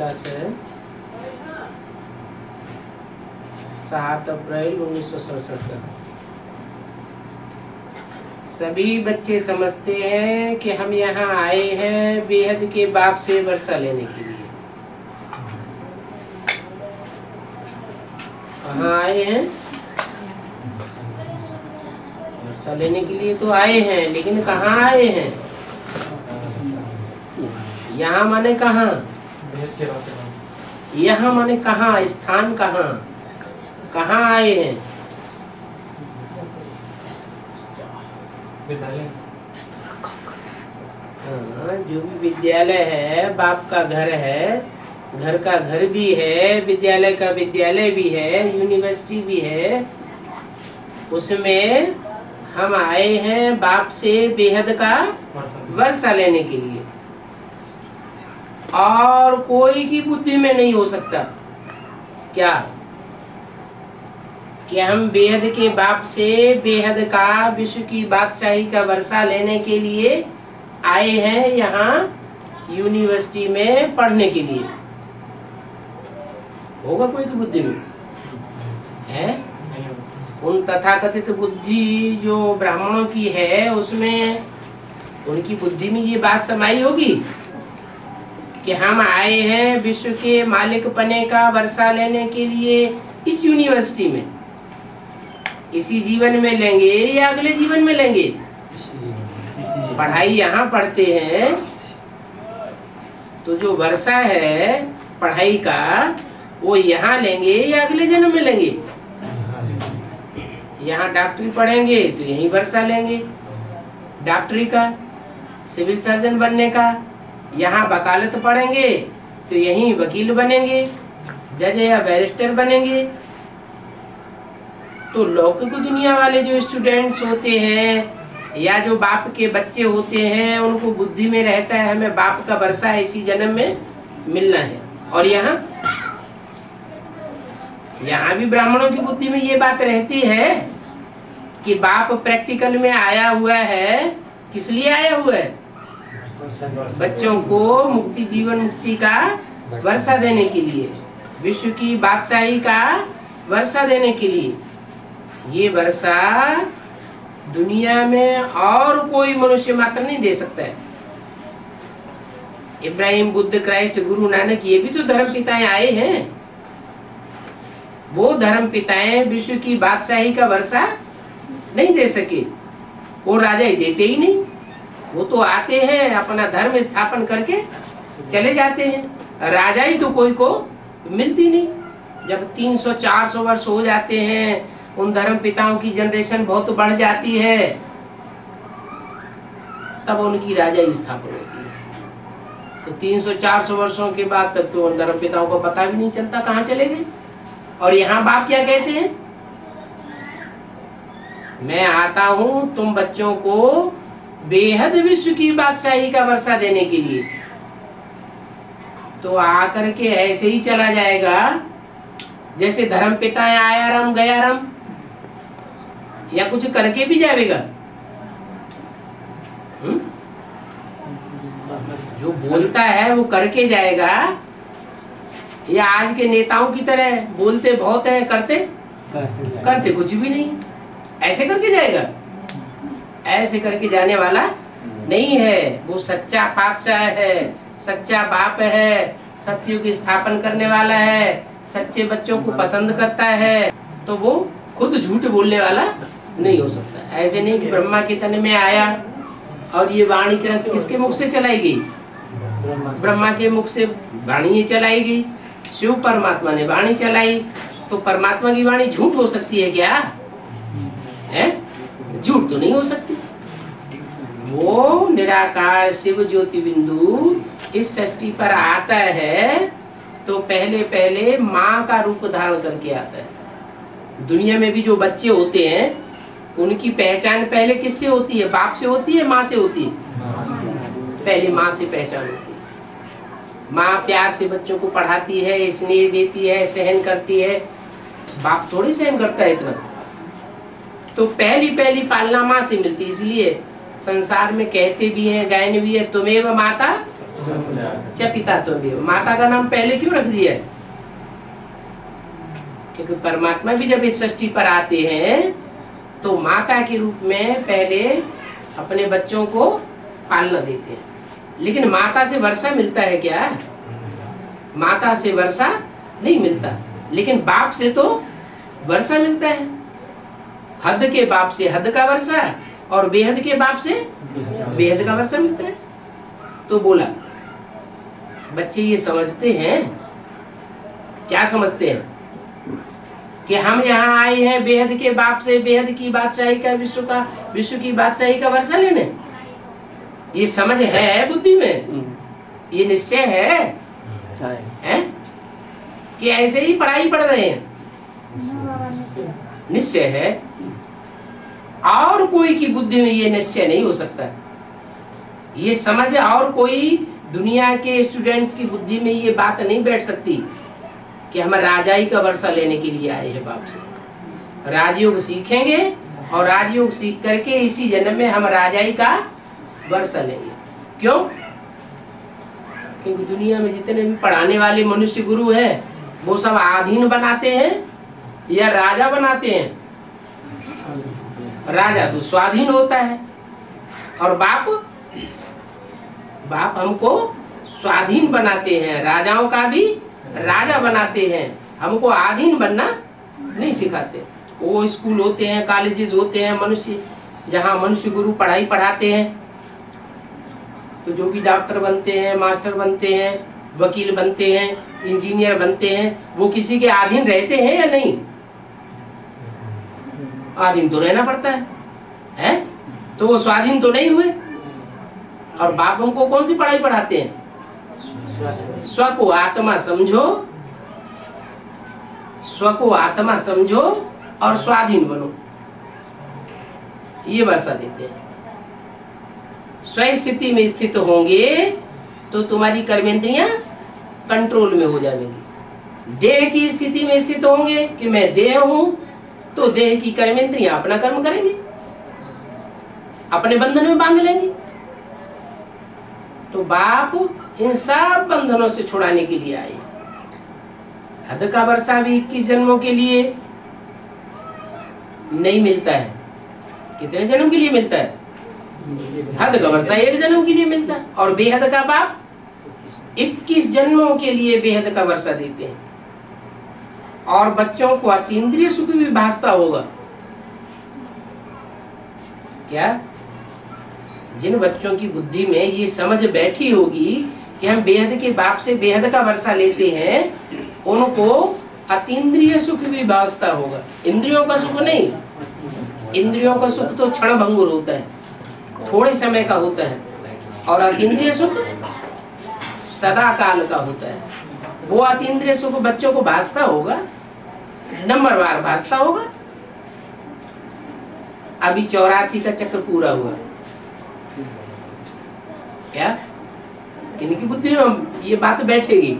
Class है 7 अप्रैल 1967 का। सभी बच्चे समझते हैं कि हम यहाँ आए हैं बेहद के बाप से वर्षा लेने के लिए। कहाँ आए हैं? वर्षा लेने के लिए तो आए हैं, लेकिन कहाँ आए हैं? यहाँ माने कहाँ? यहाँ माने कहाँ? स्थान कहाँ? कहाँ आए हैं? हाँ, जो भी विद्यालय है बाप का घर है, घर का घर भी है, विद्यालय का विद्यालय भी है, यूनिवर्सिटी भी है। उसमें हम आए हैं बाप से बेहद का वर्षा लेने के लिए। और कोई की बुद्धि में नहीं हो सकता क्या कि हम बेहद के बाप से बेहद का विश्व की बादशाही का वर्षा लेने के लिए आए हैं यहाँ यूनिवर्सिटी में पढ़ने के लिए। होगा कोई की बुद्धि में? है? उन तथाकथित बुद्धि जो ब्राह्मणों की है उसमें उनकी बुद्धि में ये बात समाई होगी कि हम आए हैं विश्व के मालिक पने का वर्षा लेने के लिए इस यूनिवर्सिटी में। इसी जीवन में लेंगे या अगले जीवन में लेंगे? पढ़ाई यहाँ पढ़ते हैं तो जो वर्षा है पढ़ाई का वो यहाँ लेंगे या अगले जन्म में लेंगे? यहाँ डॉक्टरी पढ़ेंगे तो यहीं वर्षा लेंगे डॉक्टरी का, सिविल सर्जन बनने का। यहाँ वकालत पढ़ेंगे तो यहीं वकील बनेंगे, जज या बैरिस्टर बनेंगे। तो लौकिक दुनिया वाले जो स्टूडेंट्स होते हैं या जो बाप के बच्चे होते हैं उनको बुद्धि में रहता है हमें बाप का वर्षा इसी जन्म में मिलना है। और यहाँ भी ब्राह्मणों की बुद्धि में ये बात रहती है कि बाप प्रैक्टिकल में आया हुआ है। किस लिए आया हुआ है? बच्चों को मुक्ति, जीवन मुक्ति का वर्षा देने के लिए, विश्व की बादशाही का वर्षा देने के लिए। ये वर्षा दुनिया में और कोई मनुष्य मात्र नहीं दे सकता है। इब्राहिम, बुद्ध, क्राइस्ट, गुरु नानक ये भी तो धर्म पिताएं आए हैं। वो धर्म पिताएं विश्व की बादशाही का वर्षा नहीं दे सके। वो राजा ही देते ही नहीं। वो तो आते हैं अपना धर्म स्थापन करके चले जाते हैं। राजा ही तो कोई को मिलती नहीं। जब 300-400 वर्ष हो जाते हैं, उन धर्म पिताओं की जनरेशन बहुत बढ़ जाती है, तब उनकी राजा ही स्थापन होती है। तो 300-400 वर्षों के बाद तक तो उन धर्म पिताओं को पता भी नहीं चलता कहाँ चले गए। और यहाँ बाप क्या कहते हैं? मैं आता हूँ तुम बच्चों को बेहद विश्व की बादशाही का वर्षा देने के लिए। तो आकर के ऐसे ही चला जाएगा जैसे धर्म पिता आया राम गया राम, या कुछ करके भी जाएगा? जो बोलता है वो करके जाएगा, या आज के नेताओं की तरह बोलते बहुत है करते कुछ भी नहीं? ऐसे करके जाएगा? ऐसे करके जाने वाला नहीं है। वो सच्चा बादशाह है, सच्चा बाप है, सत्युग की स्थापन करने वाला है, सच्चे बच्चों को पसंद करता है। तो वो खुद झूठ बोलने वाला नहीं हो सकता। ऐसे नहीं कि ब्रह्मा के तन में आया और ये वाणी किसके मुख से चलाई गई? ब्रह्मा के मुख से वाणी चलाई गई। शिव परमात्मा ने वाणी चलाई। तो परमात्मा की वाणी झूठ हो सकती है क्या? है? झूठ तो नहीं हो सकती। वो निराकार शिव ज्योति बिंदु इस सृष्टि पर आता है तो पहले माँ का रूप धारण करके आता है। दुनिया में भी जो बच्चे होते हैं उनकी पहचान पहले किससे होती है? बाप से होती है, माँ से होती है? पहले माँ से पहचान होती है। माँ प्यार से बच्चों को पढ़ाती है, स्नेह देती है, सहन करती है। बाप थोड़ी सहन करता है इतना। तो पहली पालना माँ से मिलती है। इसलिए संसार में कहते भी हैं, गायन भी है, तुमेव माता च पिता त्वमेव। माता का नाम पहले क्यों रख दिया? क्योंकि परमात्मा भी जब इस सृष्टि पर आते हैं तो माता के रूप में पहले अपने बच्चों को पालना देते हैं। लेकिन माता से वर्षा मिलता है क्या? माता से वर्षा नहीं मिलता, लेकिन बाप से तो वर्षा मिलता है। हद के बाप से हद का वर्षा और बेहद के बाप से बेहद का वर्षा मिलता है। तो बोला बच्चे ये समझते हैं, क्या समझते हैं? कि हम यहाँ आए हैं बेहद के बाप से बेहद की बादशाही का, विश्व की बादशाही का वर्षा लेने। ये समझ है बुद्धि में? ये निश्चय है कि ऐसे ही पढ़ाई पढ़ रहे हैं? निश्चय है। और कोई की बुद्धि में ये निश्चय नहीं हो सकता। ये समझ और कोई दुनिया के स्टूडेंट्स की बुद्धि में ये बात नहीं बैठ सकती कि हम राजाई का वर्षा लेने के लिए आए हैं बाप से। राजयोग सीखेंगे और राजयोग सीख करके इसी जन्म में हम राजाई का वर्षा लेंगे। क्यों? क्योंकि दुनिया में जितने भी पढ़ाने वाले मनुष्य गुरु हैं वो सब आधीन बनाते हैं या राजा बनाते हैं? राजा तो स्वाधीन होता है और बाप हमको स्वाधीन बनाते हैं। राजाओं का भी राजा बनाते हैं, हमको आधीन बनना नहीं सिखाते। वो स्कूल होते हैं, कॉलेजेस होते हैं मनुष्य, जहाँ मनुष्य गुरु पढ़ाई पढ़ाते हैं। तो जो भी डॉक्टर बनते हैं, मास्टर बनते हैं, वकील बनते हैं, इंजीनियर बनते हैं, वो किसी के अधीन रहते हैं या नहीं? अधीन तो रहना पड़ता है? तो वो स्वाधीन तो नहीं हुए। और बाप हमको कौन सी पढ़ाई पढ़ाते हैं? स्व को आत्मा समझो, स्व को आत्मा समझो और स्वाधीन बनो, ये वर्षा देते हैं। स्व स्थिति में स्थित होंगे तो तुम्हारी कर्मेंद्रियां कंट्रोल में हो जाएंगी। देह की स्थिति में स्थित होंगे कि मैं देह हूं, तो देह की कर्मेंद्रियां अपना कर्म करेंगी, अपने बंधन में बांध लेंगी। तो बाप इन सब बंधनों से छुड़ाने के लिए आए। हद का वर्षा भी 21 जन्मों के लिए नहीं मिलता है। कितने जन्म के लिए मिलता है? हद का वर्षा 1 जन्म के लिए मिलता है। और बेहद का बाप 21 जन्मों के लिए बेहद का वर्षा देते हैं। और बच्चों को अतीन्द्रिय सुख भी भासता होगा क्या? जिन बच्चों की बुद्धि में ये समझ बैठी होगी कि हम बेहद के बाप से बेहद का वर्षा लेते हैं, उनको अतीन्द्रिय सुख भी भासता होगा। इंद्रियों का सुख नहीं, इंद्रियों का सुख तो क्षण भंगुर होता है, थोड़े समय का होता है। और अतीन्द्रिय सुख सदा काल का होता है। वो अतीन्द्रिय सुख बच्चों को भासता होगा, नंबरवार भासता होगा। अभी 84 का चक्र पूरा हुआ क्या? इनकी बुद्धि में ये बात बैठेगी।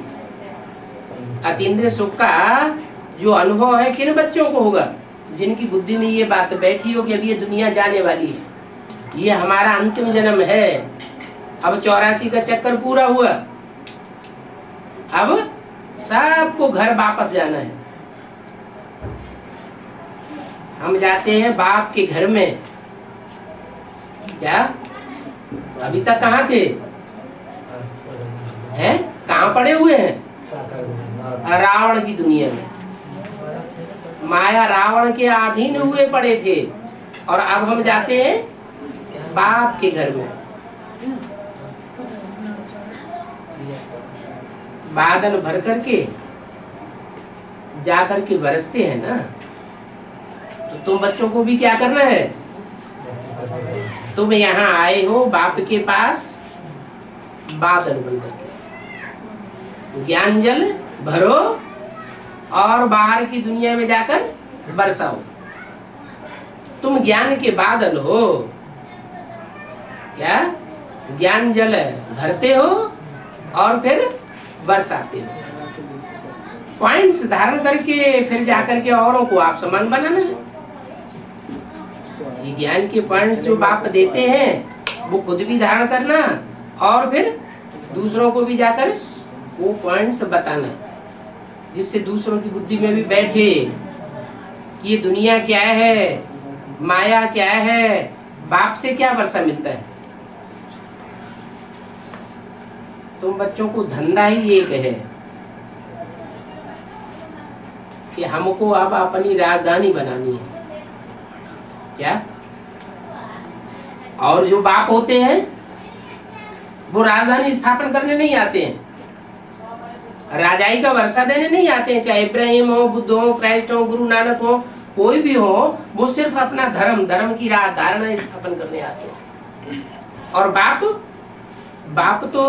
अतीन्द्रिय सुख का जो अनुभव है किन बच्चों को होगा? जिनकी बुद्धि में ये बात बैठी हो कि अब ये दुनिया जाने वाली है, ये हमारा अंतिम जन्म है। अब 84 का चक्कर पूरा हुआ, अब सबको घर वापस जाना है। हम जाते हैं बाप के घर में। क्या अभी तक कहाँ थे? हैं? कहाँ पड़े हुए हैं? रावण की दुनिया में। माया रावण के अधीन हुए पड़े थे। और अब हम जाते हैं बाप के घर में। बादल भर करके जा करके बरसते हैं ना, तो तुम बच्चों को भी क्या करना है? तुम यहाँ आए हो बाप के पास बादल बन करके, ज्ञान जल भरो और बाहर की दुनिया में जाकर बरसाओ। तुम ज्ञान के बादल हो। क्या? ज्ञान जल भरते हो और फिर बरसाते हो। पॉइंट्स धारण करके फिर जाकर के औरों को आप समान बनाना है। ये ज्ञान के पॉइंट्स जो बाप देते हैं वो खुद भी धारण करना और फिर दूसरों को भी जाकर वो पॉइंट्स बताना, जिससे दूसरों की बुद्धि में भी बैठे कि ये दुनिया क्या है, माया क्या है, बाप से क्या वर्षा मिलता है। तुम बच्चों को धंधा ही एक है कि हमको अब अपनी राजधानी बनानी है क्या। और जो बाप होते हैं वो राजधानी स्थापन करने नहीं आते हैं, राजाई का वर्षा देने नहीं आते हैं। चाहे इब्राहिम हो, बुद्ध हो, क्राइस्ट हो, गुरु नानक हो, कोई भी हो, वो सिर्फ अपना धर्म की धारणा स्थापन करने आते हैं। और बाप तो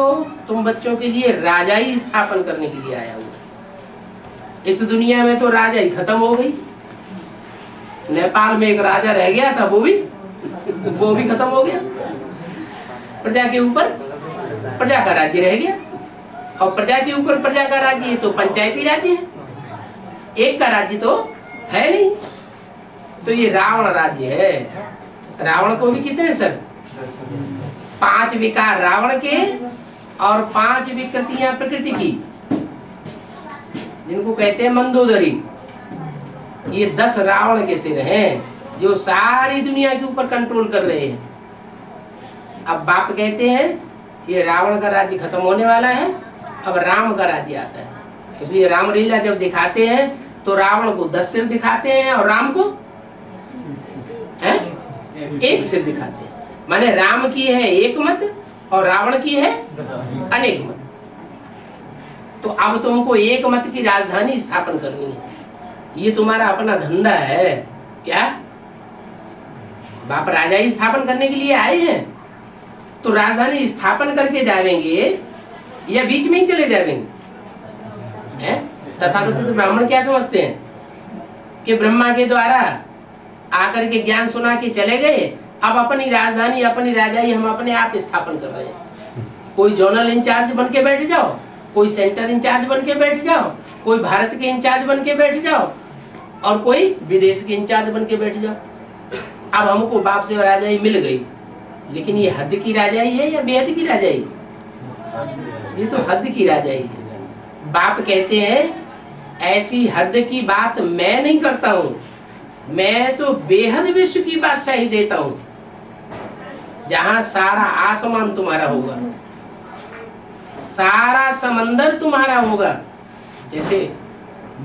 तुम बच्चों के लिए राजाई स्थापन करने के लिए आया हुआ। इस दुनिया में तो राजाई खत्म हो गई। नेपाल में एक राजा रह गया था, वो भी खत्म हो गया। प्रजा के ऊपर प्रजा का राज्य रह गया, और प्रजा के ऊपर प्रजा का राज्य तो पंचायती राज्य है, एक का राज्य तो है नहीं। तो ये रावण राज्य है। रावण को भी कितने सर? 5 विकार रावण के और 5 विकृतियां प्रकृति की, जिनको कहते हैं मंदोदरी। ये 10 रावण के सिर हैं जो सारी दुनिया के ऊपर कंट्रोल कर रहे हैं। अब बाप कहते हैं ये रावण का राज्य खत्म होने वाला है, अब राम का राज्य आता है। इसलिए रामलीला जब दिखाते हैं तो रावण को 10 सिर दिखाते हैं और राम को एक सिर दिखाते हैं। माने राम की है एक मत और रावण की है अनेक मत। तो अब तुमको एक मत की राजधानी स्थापन करनी है, ये तुम्हारा अपना धंधा है क्या। बाप राजधानी स्थापन करने के लिए आए हैं, तो राजधानी स्थापन करके जाएंगे या बीच में ही चले जाएंगे? तथाकथित ब्राह्मण क्या समझते हैं कि ब्रह्मा के द्वारा आकर के ज्ञान सुना के चले गए, अब अपनी राजधानी अपनी राजाई हम अपने आप स्थापन कर रहे हैं। कोई जोनल इंचार्ज बन के बैठ जाओ, कोई सेंटर इंचार्ज बन के बैठ जाओ, कोई भारत के इंचार्ज बन के बैठ जाओ, और कोई विदेश के इंचार्ज बन के बैठ जाओ। अब हमको बाप से राजाई मिल गई, लेकिन ये हद की राजाई है या बेहद की राजाई? ये तो हद की राजाई है। बाप कहते हैं ऐसी हद की बात मैं नहीं करता हूँ, मैं तो बेहद विश्व की बादशाही देता हूँ, जहाँ सारा आसमान तुम्हारा होगा, सारा समंदर तुम्हारा होगा। जैसे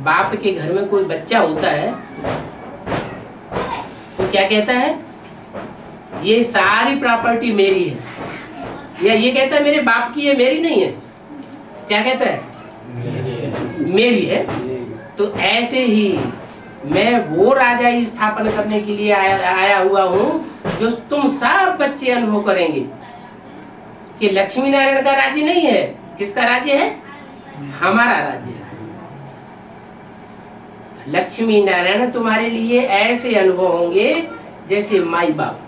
बाप के घर में कोई बच्चा होता है तो क्या कहता है? ये सारी प्रॉपर्टी मेरी है, या ये कहता है मेरे बाप की है, मेरी नहीं है? क्या कहता है? मेरी है। तो ऐसे ही मैं वो राजाई स्थापन करने के लिए आया हुआ हूँ जो तुम सब बच्चे अनुभव करेंगे कि लक्ष्मी नारायण का राज्य नहीं है। किसका राज्य है? हमारा राज्य है। लक्ष्मी नारायण तुम्हारे लिए ऐसे अनुभव होंगे जैसे माई बाप,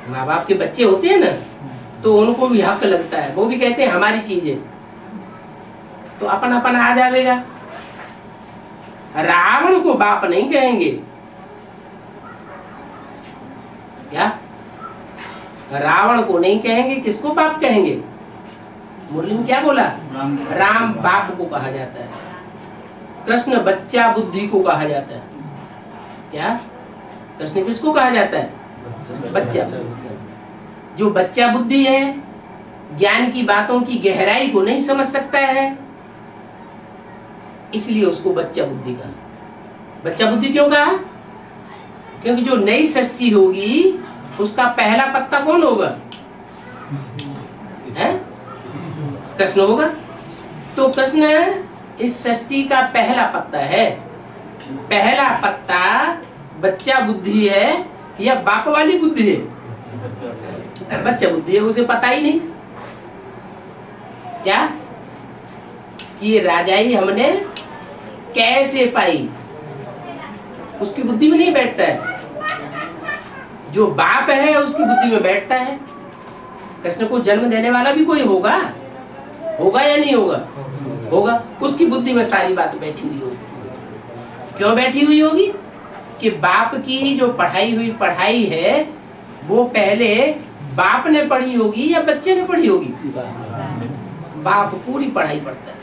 माँ बाप के बच्चे होते हैं ना, तो उनको भी हक लगता है, वो भी कहते हैं हमारी चीज है, तो अपन आ जाएगा। रावण को बाप नहीं कहेंगे क्या? रावण को नहीं कहेंगे, किसको बाप कहेंगे? मुरली में क्या बोला? राम बाप को कहा जाता है, कृष्ण बच्चा बुद्धि को कहा जाता है। क्या कृष्ण किसको कहा जाता है? बच्चा। जो बच्चा बुद्धि है, ज्ञान की बातों की गहराई को नहीं समझ सकता है, इसलिए उसको बच्चा बुद्धि कहा। बच्चा बुद्धि क्यों कहा? क्योंकि जो नई सृष्टि होगी उसका पहला पत्ता कौन होगा? कृष्ण होगा। तो कृष्ण इस सृष्टि का पहला पत्ता है। पहला पत्ता बच्चा बुद्धि है या बाप वाली बुद्धि है? बच्चा बुद्धि है, उसे पता ही नहीं क्या ये राजाई हमने कैसे पाई, उसकी बुद्धि में नहीं बैठता है। जो बाप है उसकी बुद्धि में बैठता है। कृष्ण को जन्म देने वाला भी कोई होगा या नहीं होगा? होगा। उसकी बुद्धि में सारी बात बैठी हुई होगी। क्यों बैठी हुई होगी? कि बाप की जो पढ़ाई हुई पढ़ाई है वो पहले बाप ने पढ़ी होगी या बच्चे ने पढ़ी होगी? बाप पूरी पढ़ाई पढ़ता है,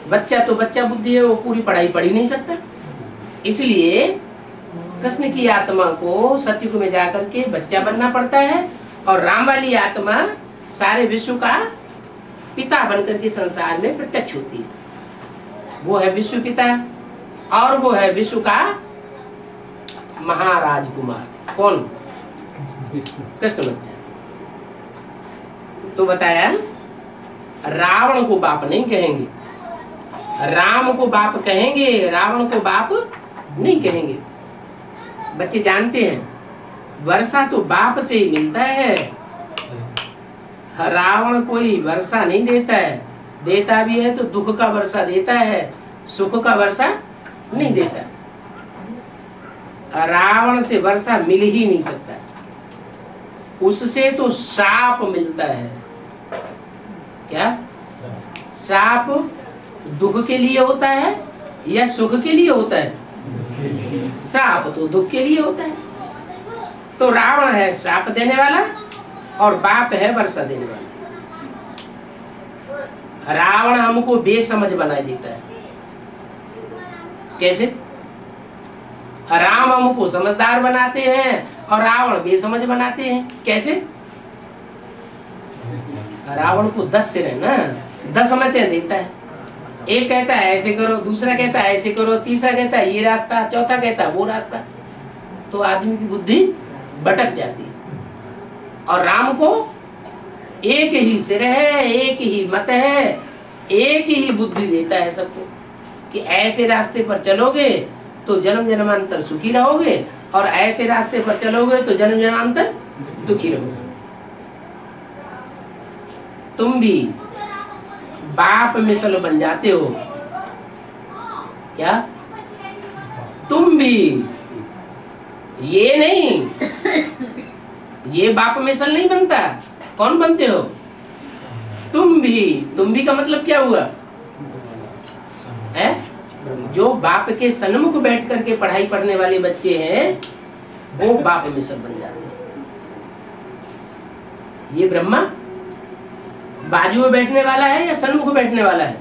बच्चा तो बच्चा बुद्धि है, वो पूरी पढ़ाई पढ़ ही नहीं सकता। इसलिए कृष्ण की आत्मा को सतयुग में जाकर के बच्चा बनना पड़ता है, और राम वाली आत्मा सारे विश्व का पिता बनकर के संसार में प्रत्यक्ष होती है। वो है विश्व पिता, और वो है विश्व का महाराज कुमार। कौन? कृष्ण बच्चा। तो बताया रावण को बाप नहीं कहेंगे, राम को बाप कहेंगे, रावण को बाप नहीं कहेंगे। बच्चे जानते हैं वर्षा तो बाप से ही मिलता है, रावण कोई वर्षा नहीं देता है, देता भी है तो दुख का वर्षा देता है, सुख का वर्षा नहीं देता। रावण से वर्षा मिल ही नहीं सकता, उससे तो शाप मिलता है। क्या शाप दुख के लिए होता है या सुख के लिए होता है? शाप तो दुख के लिए होता है। तो रावण है शाप देने वाला और बाप है वर्षा देने वाला। रावण हमको बेसमझ बना देता है। कैसे? राम हमको समझदार बनाते हैं और रावण बेसमझ बनाते हैं। कैसे? रावण को 10 सिर है ना, 10 समझते देता है। एक कहता है ऐसे करो, दूसरा कहता है ऐसे करो, तीसरा कहता है ये रास्ता, चौथा कहता है वो रास्ता। तो आदमी की बुद्धि भटक जाती है। और राम को एक ही सिर है, एक ही मत है, एक ही बुद्धि देता है सबको कि ऐसे रास्ते पर चलोगे तो जन्म जन्मांतर सुखी रहोगे, और ऐसे रास्ते पर चलोगे तो जन्म जन्मांतर दुखी रहोगे। तुम भी बाप मिसल बन जाते हो क्या? तुम भी ये नहीं, ये बाप मिसल नहीं बनता। कौन बनते हो? तुम भी का मतलब क्या हुआ है? जो बाप के सन्मुख बैठ करके पढ़ाई पढ़ने वाले बच्चे हैं वो बाप मिसल बन जाते हैं। ये ब्रह्मा बाजू में बैठने वाला है या सन्मुख बैठने वाला है?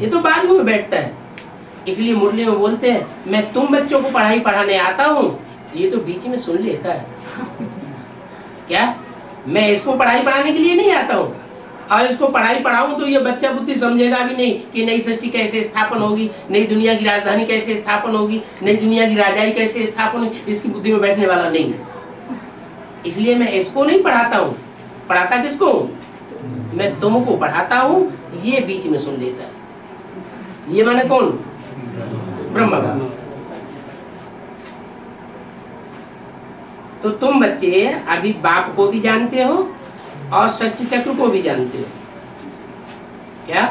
ये तो बाजू में बैठता है। इसलिए मुरली में बोलते हैं मैं तुम बच्चों को पढ़ाई पढ़ाने आता हूँ, ये तो बीच में सुन लेता है। क्या मैं इसको पढ़ाई पढ़ाने के लिए नहीं आता हूँ, और इसको पढ़ाई पढ़ाऊं तो ये बच्चा बुद्धि समझेगा भी नहीं कि नई सृष्टि कैसे स्थापन होगी, नई दुनिया की राजधानी कैसे स्थापन होगी, नई दुनिया की राजाई कैसे स्थापन होगी, इसकी बुद्धि में बैठने वाला नहीं है। इसलिए मैं इसको नहीं पढ़ाता हूँ। पढ़ाता किसको? मैं तुमको पढ़ाता हूँ, ये बीच में सुन लेता है। ये माने कौन? ब्रह्मा बाबा। तो तुम बच्चे अभी बाप को भी जानते हो और षष्ठी चक्र को भी जानते हो। क्या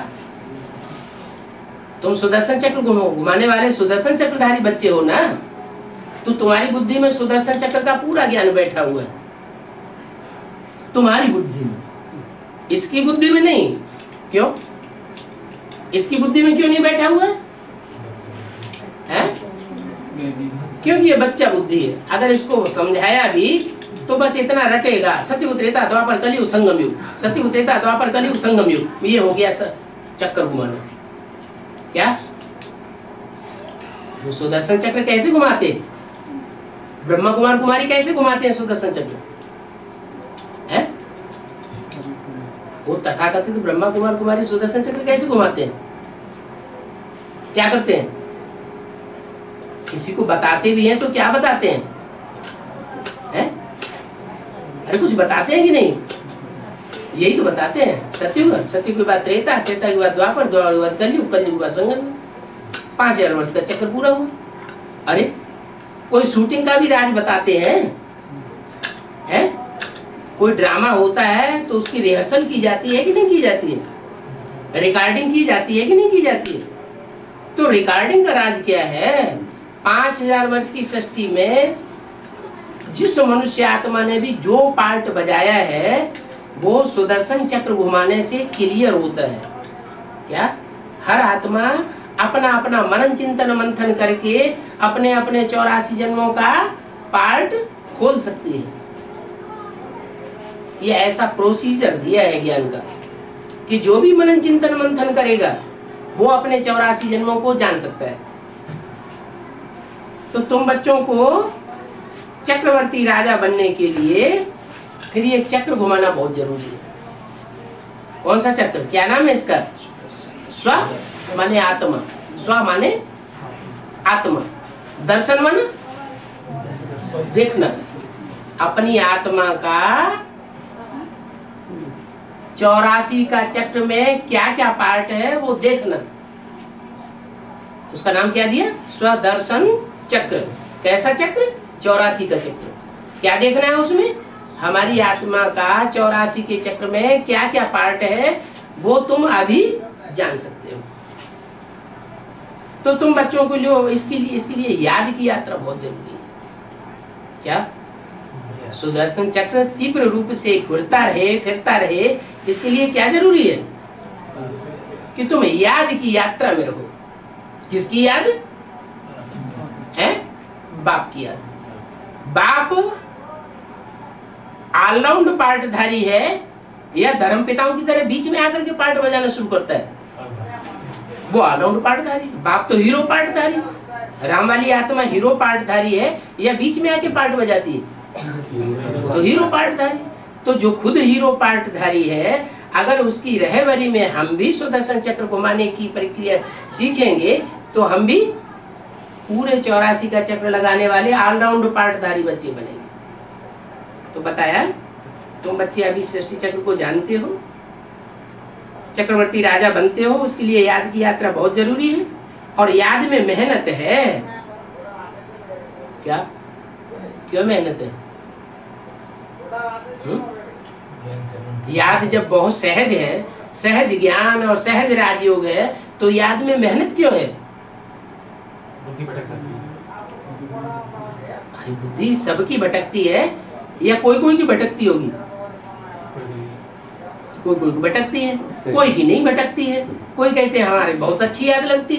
तुम सुदर्शन चक्र घुमाने वाले सुदर्शन चक्रधारी बच्चे हो ना? तो तुम्हारी बुद्धि में सुदर्शन चक्र का पूरा ज्ञान बैठा हुआ है, तुम्हारी बुद्धि में, इसकी बुद्धि में नहीं। क्यों? इसकी बुद्धि में क्यों नहीं बैठा हुआ है? क्योंकि ये बच्चा बुद्धि है। अगर इसको समझाया भी तो बस इतना रटेगा, सतयुग त्रेता द्वापर कलयुग संगम युग, सतयुग त्रेता द्वापर कलयुग संगम युग, ये हो गया चक्कर घुमाना। क्या वो सुदर्शन चक्र कैसे घुमाते? ब्रह्मा कुमार कुमारी कैसे घुमाते हैं सुदर्शन चक्र? है वो तथाकथित ब्रह्मा कुमार कुमारी सुदर्शन चक्र कैसे घुमाते हैं? क्या करते हैं? किसी को बताते भी हैं तो क्या बताते हैं? अरे कुछ बताते हैं कि नहीं? यही तो बताते हैं। सतयुग, सतयुग के बाद त्रेता, त्रेता के बाद द्वापर, द्वापर के बाद कलयुग, कलयुग के बाद संगम। 5000 वर्ष का चक्कर पूरा हुआ। अरे कोई शूटिंग का भी राज बताते हैं? है कोई ड्रामा होता है तो उसकी रिहर्सल की जाती है कि नहीं की जाती है? रिकॉर्डिंग की जाती है कि नहीं की जाती है? तो रिकॉर्डिंग का राज क्या है? 5000 वर्ष की सृष्टि में जिस मनुष्य आत्मा ने भी जो पार्ट बजाया है वो सुदर्शन चक्र घुमाने से क्लियर होता है। क्या हर आत्मा अपना अपना मनन चिंतन मंथन करके अपने अपने 84 जन्मों का पार्ट खोल सकती है। ये ऐसा प्रोसीजर दिया है ज्ञान का कि जो भी मनन चिंतन मंथन करेगा वो अपने 84 जन्मों को जान सकता है। तो तुम बच्चों को चक्रवर्ती राजा बनने के लिए फिर ये चक्र घुमाना बहुत जरूरी है। कौन सा चक्र, क्या नाम है इसका? स्व माने आत्मा, स्व माने आत्मा, दर्शन माने देखना, अपनी आत्मा का 84 का चक्र में क्या क्या पार्ट है वो देखना। उसका नाम क्या दिया? स्वदर्शन चक्र। कैसा चक्र? 84 का चक्र। क्या देखना है उसमें? हमारी आत्मा का 84 के चक्र में क्या क्या पार्ट है वो तुम अभी जान सकते हो। तो तुम बच्चों को लिए इसके लिए याद की यात्रा बहुत जरूरी है। क्या? सुदर्शन चक्र तीव्र रूप से घूरता रहे, फिरता रहे, इसके लिए क्या जरूरी है? कि तुम याद की यात्रा में रहो। किसकी याद है? बाप की याद। बाप ऑलराउंड पार्टधारी है या धर्म पिताओं की तरह बीच में आकर के पार्ट बजाना शुरू करता है? वो ऑलराउंड पार्टधारी। बाप तो हीरो पार्टधारी, राम वाली आत्मा हीरो पार्टधारी है या बीच में आके पार्ट बजाती है? तो हीरो पार्टधारी। तो जो खुद हीरो पार्टधारी है, अगर उसकी रहबरी में हम भी सुदर्शन चक्र घुमाने की प्रक्रिया सीखेंगे तो हम भी पूरे 84 का चक्र लगाने वाले ऑलराउंड पार्टधारी बच्चे बनेंगे। तो बताया तुम बच्चे अभी सृष्टि चक्र को जानते हो, चक्रवर्ती राजा बनते हो, उसके लिए याद की यात्रा बहुत जरूरी है। और याद में मेहनत है। क्या? क्यों मेहनत है? याद जब बहुत सहज है, सहज ज्ञान और सहज राजयोग है, तो याद में मेहनत क्यों है? बुद्धि सबकी भटकती है या कोई कोई की भटकती होगी? कोई कोई की भटकती है, कोई की नहीं भटकती है। कोई कहते हैं हमारे बहुत अच्छी याद लगती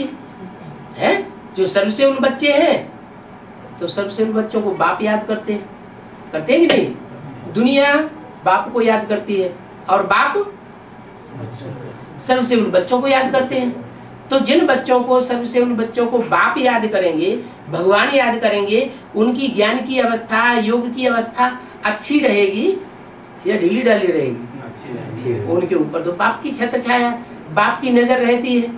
है। जो सर्वसेवल बच्चे हैं तो सर्वसेवल बच्चों को बाप याद करते हैं कि नहीं? दुनिया बाप को याद करती है और बाप सर्वसेवल बच्चों को याद करते हैं। तो जिन बच्चों को, सर्वसेवल बच्चों को बाप याद करेंगे, भगवान याद करेंगे, उनकी ज्ञान की अवस्था, योग की अवस्था अच्छी रहेगी या ढीली ढाली रहेगी? उनके ऊपर तो बाप की छत्र छाया, बाप की नजर रहती है।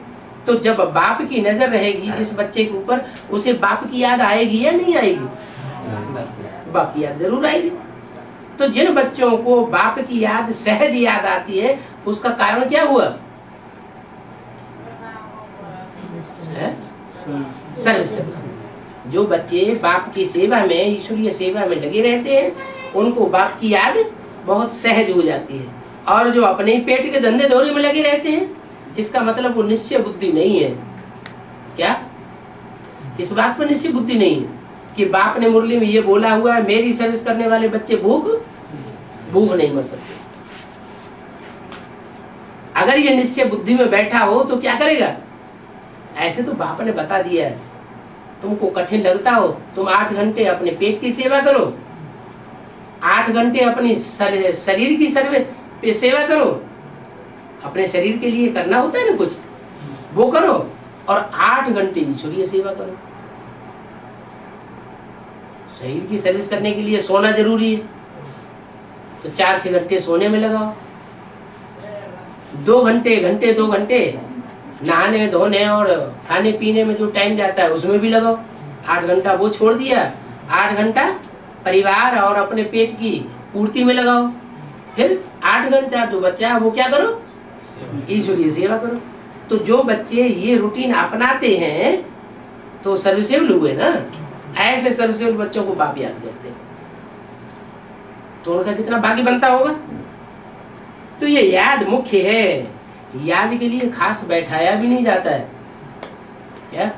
तो जब बाप की नजर रहेगी जिस बच्चे के ऊपर, उसे बाप की याद आएगी या नहीं आएगी? बाप की याद जरूर आएगी। तो जिन बच्चों को बाप की याद, सहज याद आती है, उसका कारण क्या हुआ? सर्विस करना। जो बच्चे बाप की सेवा में, ईश्वरीय सेवा में लगे रहते हैं, उनको बाप की याद बहुत सहज हो जाती है। और जो अपने ही पेट के धंधे दौरे में लगे रहते हैं, इसका मतलब वो निश्चय बुद्धि नहीं है। क्या? इस बात पर निश्चय बुद्धि नहीं है कि बाप ने मुरली में ये बोला हुआ है, मेरी सर्विस करने वाले बच्चे भूख नहीं मर सकते। अगर ये निश्चय बुद्धि में बैठा हो तो क्या करेगा? ऐसे तो बाप ने बता दिया है, तुमको कठिन लगता हो, तुम 8 घंटे अपने पेट की सेवा करो, 8 घंटे अपनी शरीर की सेवा करो। अपने शरीर के लिए करना होता है ना कुछ, वो करो, और 8 घंटे ईश्वरीय सेवा करो। शरीर की सर्विस करने के लिए सोना जरूरी है, तो 4-6 घंटे सोने में लगाओ। 2 घंटे नहाने धोने और खाने पीने में जो टाइम जाता है उसमें भी लगाओ। 8 घंटा वो छोड़ दिया, 8 घंटा परिवार और अपने पेट की पूर्ति में लगाओ। फिर 8 घंटा जो बच्चा है वो क्या करो? ईश्वरीय सेवा करो। तो जो बच्चे ये रूटीन अपनाते हैं तो सर्विसेबल हुए ना। ऐसे सर्विसेबल बच्चों को बाप याद करते हैं, तो उनका कितना भाग्य बनता होगा। तो ये याद मुख्य है। याद के लिए खास बैठाया भी नहीं जाता है। क्या?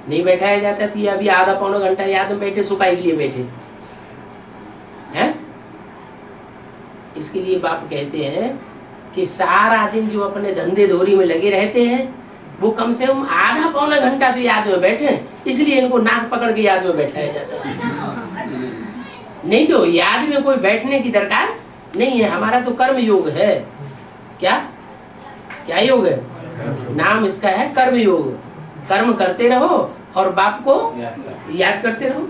नहीं बैठाया जाता। तो ये अभी आधा पौना घंटा याद में बैठे, सुखाई के लिए बैठे हैं। इसके लिए बाप कहते हैं कि सारा दिन जो अपने धंधे धोरी में लगे रहते हैं, वो कम से कम आधा पौना घंटा तो याद में बैठे, इसलिए इनको नाक पकड़ के याद में बैठाया जाता है। नहीं तो याद में कोई बैठने की दरकार नहीं है। हमारा तो कर्म योग है। क्या क्या योग है? नाम इसका है कर्म योग। कर्म करते रहो और बाप को याद करते रहो।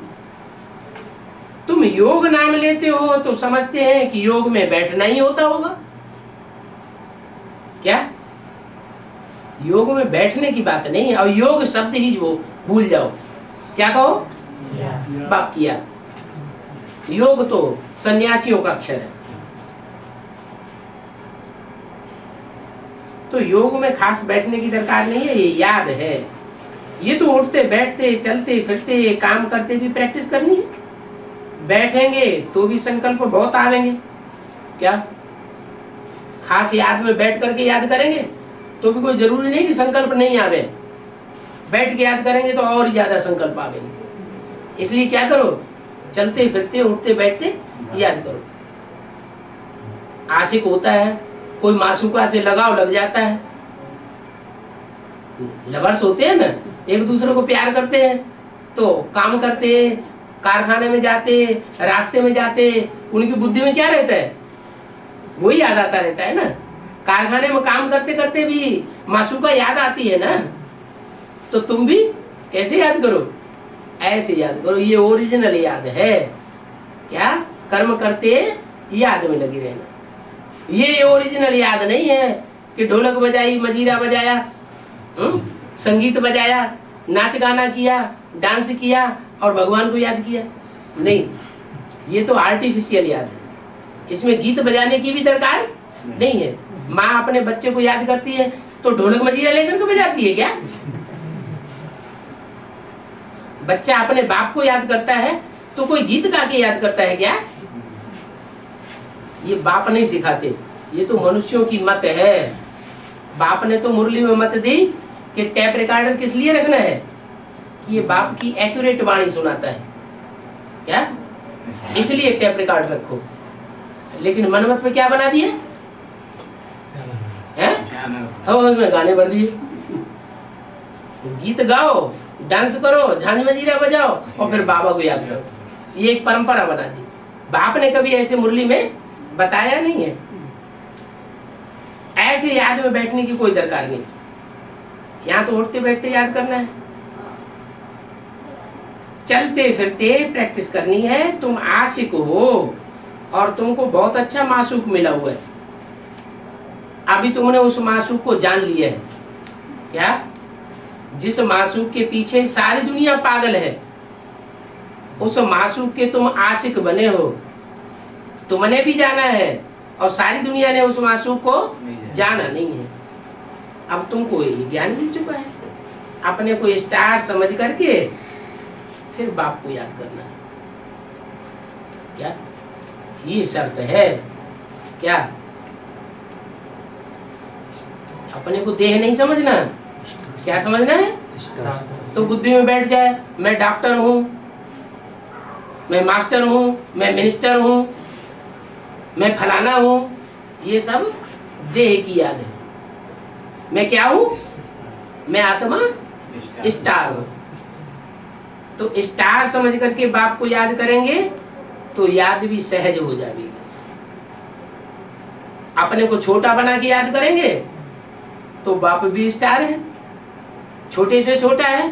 तुम योग नाम लेते हो तो समझते हैं कि योग में बैठना ही होता होगा। क्या? योग में बैठने की बात नहीं है। और योग शब्द ही वो भूल जाओ। क्या कहो? बाप किया। योग तो सन्यासियों का अक्षर है। तो योग में खास बैठने की दरकार नहीं है, ये याद है। ये तो उठते बैठते चलते फिरते काम करते भी प्रैक्टिस करनी है। बैठेंगे तो भी संकल्प बहुत आवेंगे। क्या? खास याद में बैठ करके याद करेंगे तो भी कोई जरूरी नहीं कि संकल्प नहीं आवे। बैठ के याद करेंगे तो और ज्यादा संकल्प आवेंगे। इसलिए क्या करो, चलते फिरते उठते बैठते याद करो। आशिक होता है, कोई मासूका से लगाव लग जाता है। लवर्स होते हैं ना, एक दूसरे को प्यार करते हैं तो काम करते, कारखाने में जाते, रास्ते में जाते, उनकी बुद्धि में क्या रहता है? वही याद आता रहता है ना। कारखाने में काम करते करते भी मासूका याद आती है ना। तो तुम भी कैसे याद करो? ऐसे याद करो। ये ओरिजिनल याद है। क्या? कर्म करते याद में लगी रहना। ये ओरिजिनल याद नहीं है कि ढोलक बजाई, मजीरा बजाया, संगीत बजाया, नाच गाना किया, डांस किया और भगवान को याद किया। नहीं, ये तो आर्टिफिशियल याद है। इसमें गीत बजाने की भी दरकार नहीं है। माँ अपने बच्चे को याद करती है तो ढोलक मजीरा लेकर के बजाती है क्या? बच्चा अपने बाप को याद करता है तो कोई गीत गा के याद करता है क्या? ये बाप नहीं सिखाते, ये तो मनुष्यों की मत है। बाप ने तो मुरली में मत दी कि टैप रिकॉर्डर किस लिए रखना है? ये बाप की एक्यूरेट वाणी सुनाता है। क्या? इसलिए टैप रिकॉर्ड रखो। लेकिन मनमत में क्या बना दिए हैं? उसमें गाने भर दिए। गीत गाओ, डांस करो, झांझ मजीरा बजाओ और फिर बाबा को याद करो। ये एक परंपरा बना दी। बाप ने कभी ऐसे मुरली में बताया नहीं है। ऐसे याद में बैठने की कोई दरकार नहीं। यहाँ तो उठते बैठते याद करना है, चलते फिरते प्रैक्टिस करनी है। तुम आशिक हो और तुमको बहुत अच्छा मासूक मिला हुआ है। अभी तुमने उस मासूक को जान लिया है। क्या? जिस मासूक के पीछे सारी दुनिया पागल है, उस मासूक के तुम आशिक बने हो। तुमने भी जाना है और सारी दुनिया ने उस मासूक को जाना नहीं है। अब तुमको ये ज्ञान मिल चुका है। अपने को स्टार समझ करके फिर बाप को याद करना है। क्या? ये शर्त है। क्या? अपने को देह नहीं समझना। क्या समझना है? तो बुद्धि में बैठ जाए, मैं डॉक्टर हूँ, मैं मास्टर हूँ, मैं मिनिस्टर हूँ, मैं फलाना हूँ। ये सब देह की याद है। मैं क्या हूँ? मैं आत्मा स्टार हूँ। तो स्टार समझ करके बाप को याद करेंगे तो याद भी सहज हो जाएगी। अपने को छोटा बना के याद करेंगे तो बाप भी स्टार है, छोटे से छोटा है।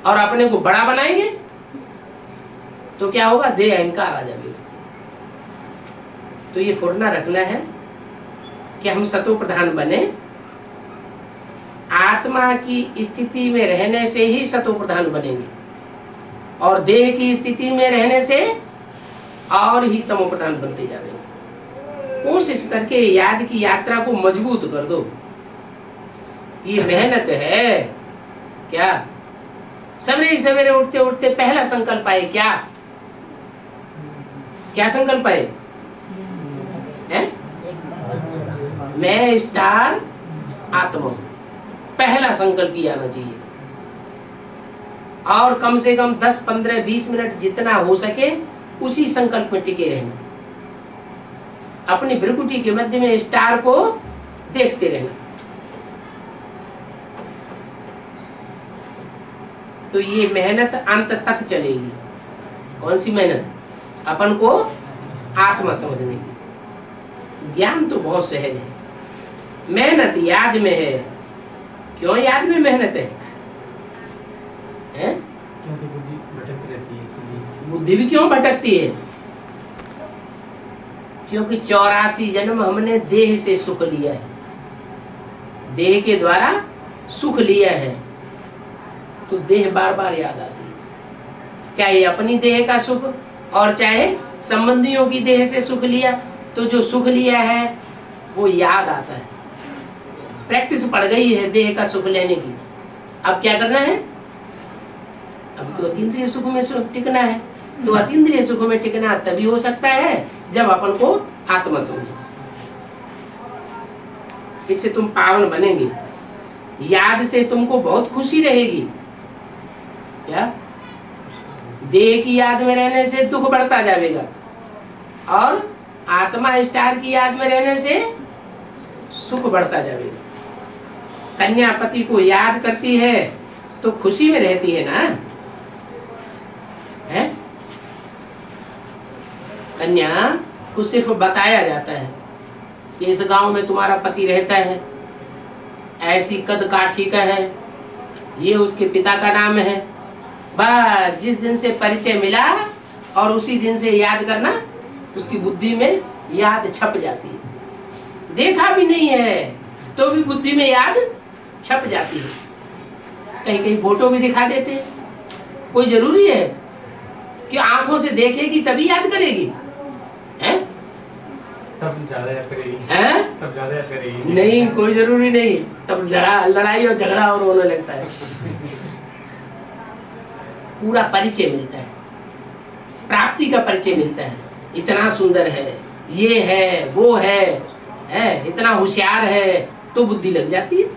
और अपने को बड़ा बनाएंगे तो क्या होगा? देह अहंकार आ जाएगा। तो ये फुरना रखना है कि हम सतो प्रधान बने। आत्मा की स्थिति में रहने से ही सतो प्रधान बनेंगे और देह की स्थिति में रहने से और ही तमो प्रधान बनते जाएंगे। कोशिश करके याद की यात्रा को मजबूत कर दो। ये मेहनत है। क्या? सवेरे सवेरे उठते उठते पहला संकल्प आए। क्या? क्या संकल्प आए? मैं स्टार आत्मा। पहला संकल्प ही आना चाहिए। और कम से कम 10, 15, 20 मिनट जितना हो सके उसी संकल्प में टिके रहना। अपनी भ्रुकुटी के मध्य में स्टार को देखते रहना। तो ये मेहनत अंत तक चलेगी। कौन सी मेहनत? अपन को आत्मा समझने की। ज्ञान तो बहुत सहज है, मेहनत याद में है। क्यों याद में मेहनत है? क्योंकि बुद्धि भटकती रहती है, इसलिए। बुद्धि भी क्यों भटकती है? क्योंकि 84 जन्म हमने देह से सुख लिया है, देह के द्वारा सुख लिया है, तो देह बार बार याद आती है। चाहे अपनी देह का सुख और चाहे संबंधियों की देह से सुख लिया, तो जो सुख लिया है वो याद आता है। प्रैक्टिस पड़ गई है देह का सुख लेने की। अब क्या करना है? अब तो अतीन्द्रिय सुख में टिकना है। तो अतीन्द्रिय सुख में टिकना तभी हो सकता है जब अपन को आत्मा समझे। इससे तुम पावन बनेंगे। याद से तुमको बहुत खुशी रहेगी। क्या? देह की याद में रहने से दुख बढ़ता जाएगा, और आत्मा स्टार की याद में रहने से सुख बढ़ता जाएगा। कन्या पति को याद करती है तो खुशी में रहती है ना, है? कन्या को सिर्फ बताया जाता है कि इस गांव में तुम्हारा पति रहता है, ऐसी कद काठी का है, ये उसके पिता का नाम है। बस जिस दिन से परिचय मिला और उसी दिन से याद करना, उसकी बुद्धि में याद छप जाती है। देखा भी नहीं है तो भी बुद्धि में याद छप जाती है। कहीं कहीं फोटो भी दिखा देते हैं। कोई जरूरी है कि आंखों से देखेगी तभी याद करेगी? हैं? तब ज्यादा याद करेगी। हैं? तब ज्यादा याद करेगी। नहीं, कोई जरूरी नहीं। तब लड़ाई और झगड़ा और होने लगता है। पूरा परिचय मिलता है, प्राप्ति का परिचय मिलता है। इतना सुंदर है, ये है, वो है, इतना होशियार है, तो बुद्धि लग जाती है।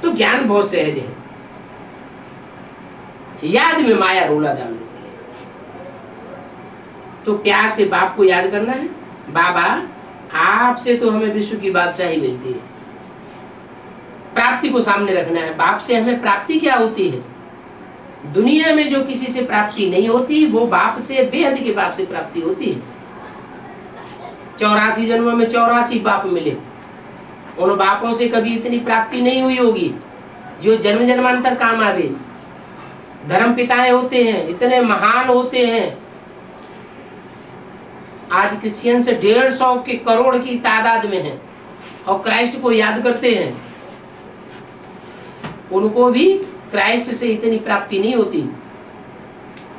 तो ज्ञान बहुत सहज है। याद में माया रोला डाल देती है। तो प्यार से बाप को याद करना है। बाबा, आपसे तो हमें विश्व की बादशाही मिलती है। प्राप्ति को सामने रखना है। बाप से हमें प्राप्ति क्या होती है? दुनिया में जो किसी से प्राप्ति नहीं होती, वो बाप से, बेहद के बाप से प्राप्ति होती है। 84 जन्मों में 84 बाप मिले। उन बापों से कभी इतनी प्राप्ति नहीं हुई होगी जो जन्म जन्मांतर काम आवे। धर्म पिताएं होते हैं, इतने महान होते हैं। आज क्रिश्चियन से 150 के करोड़ की तादाद में है और क्राइस्ट को याद करते हैं। उनको भी क्राइस्ट से इतनी प्राप्ति नहीं होती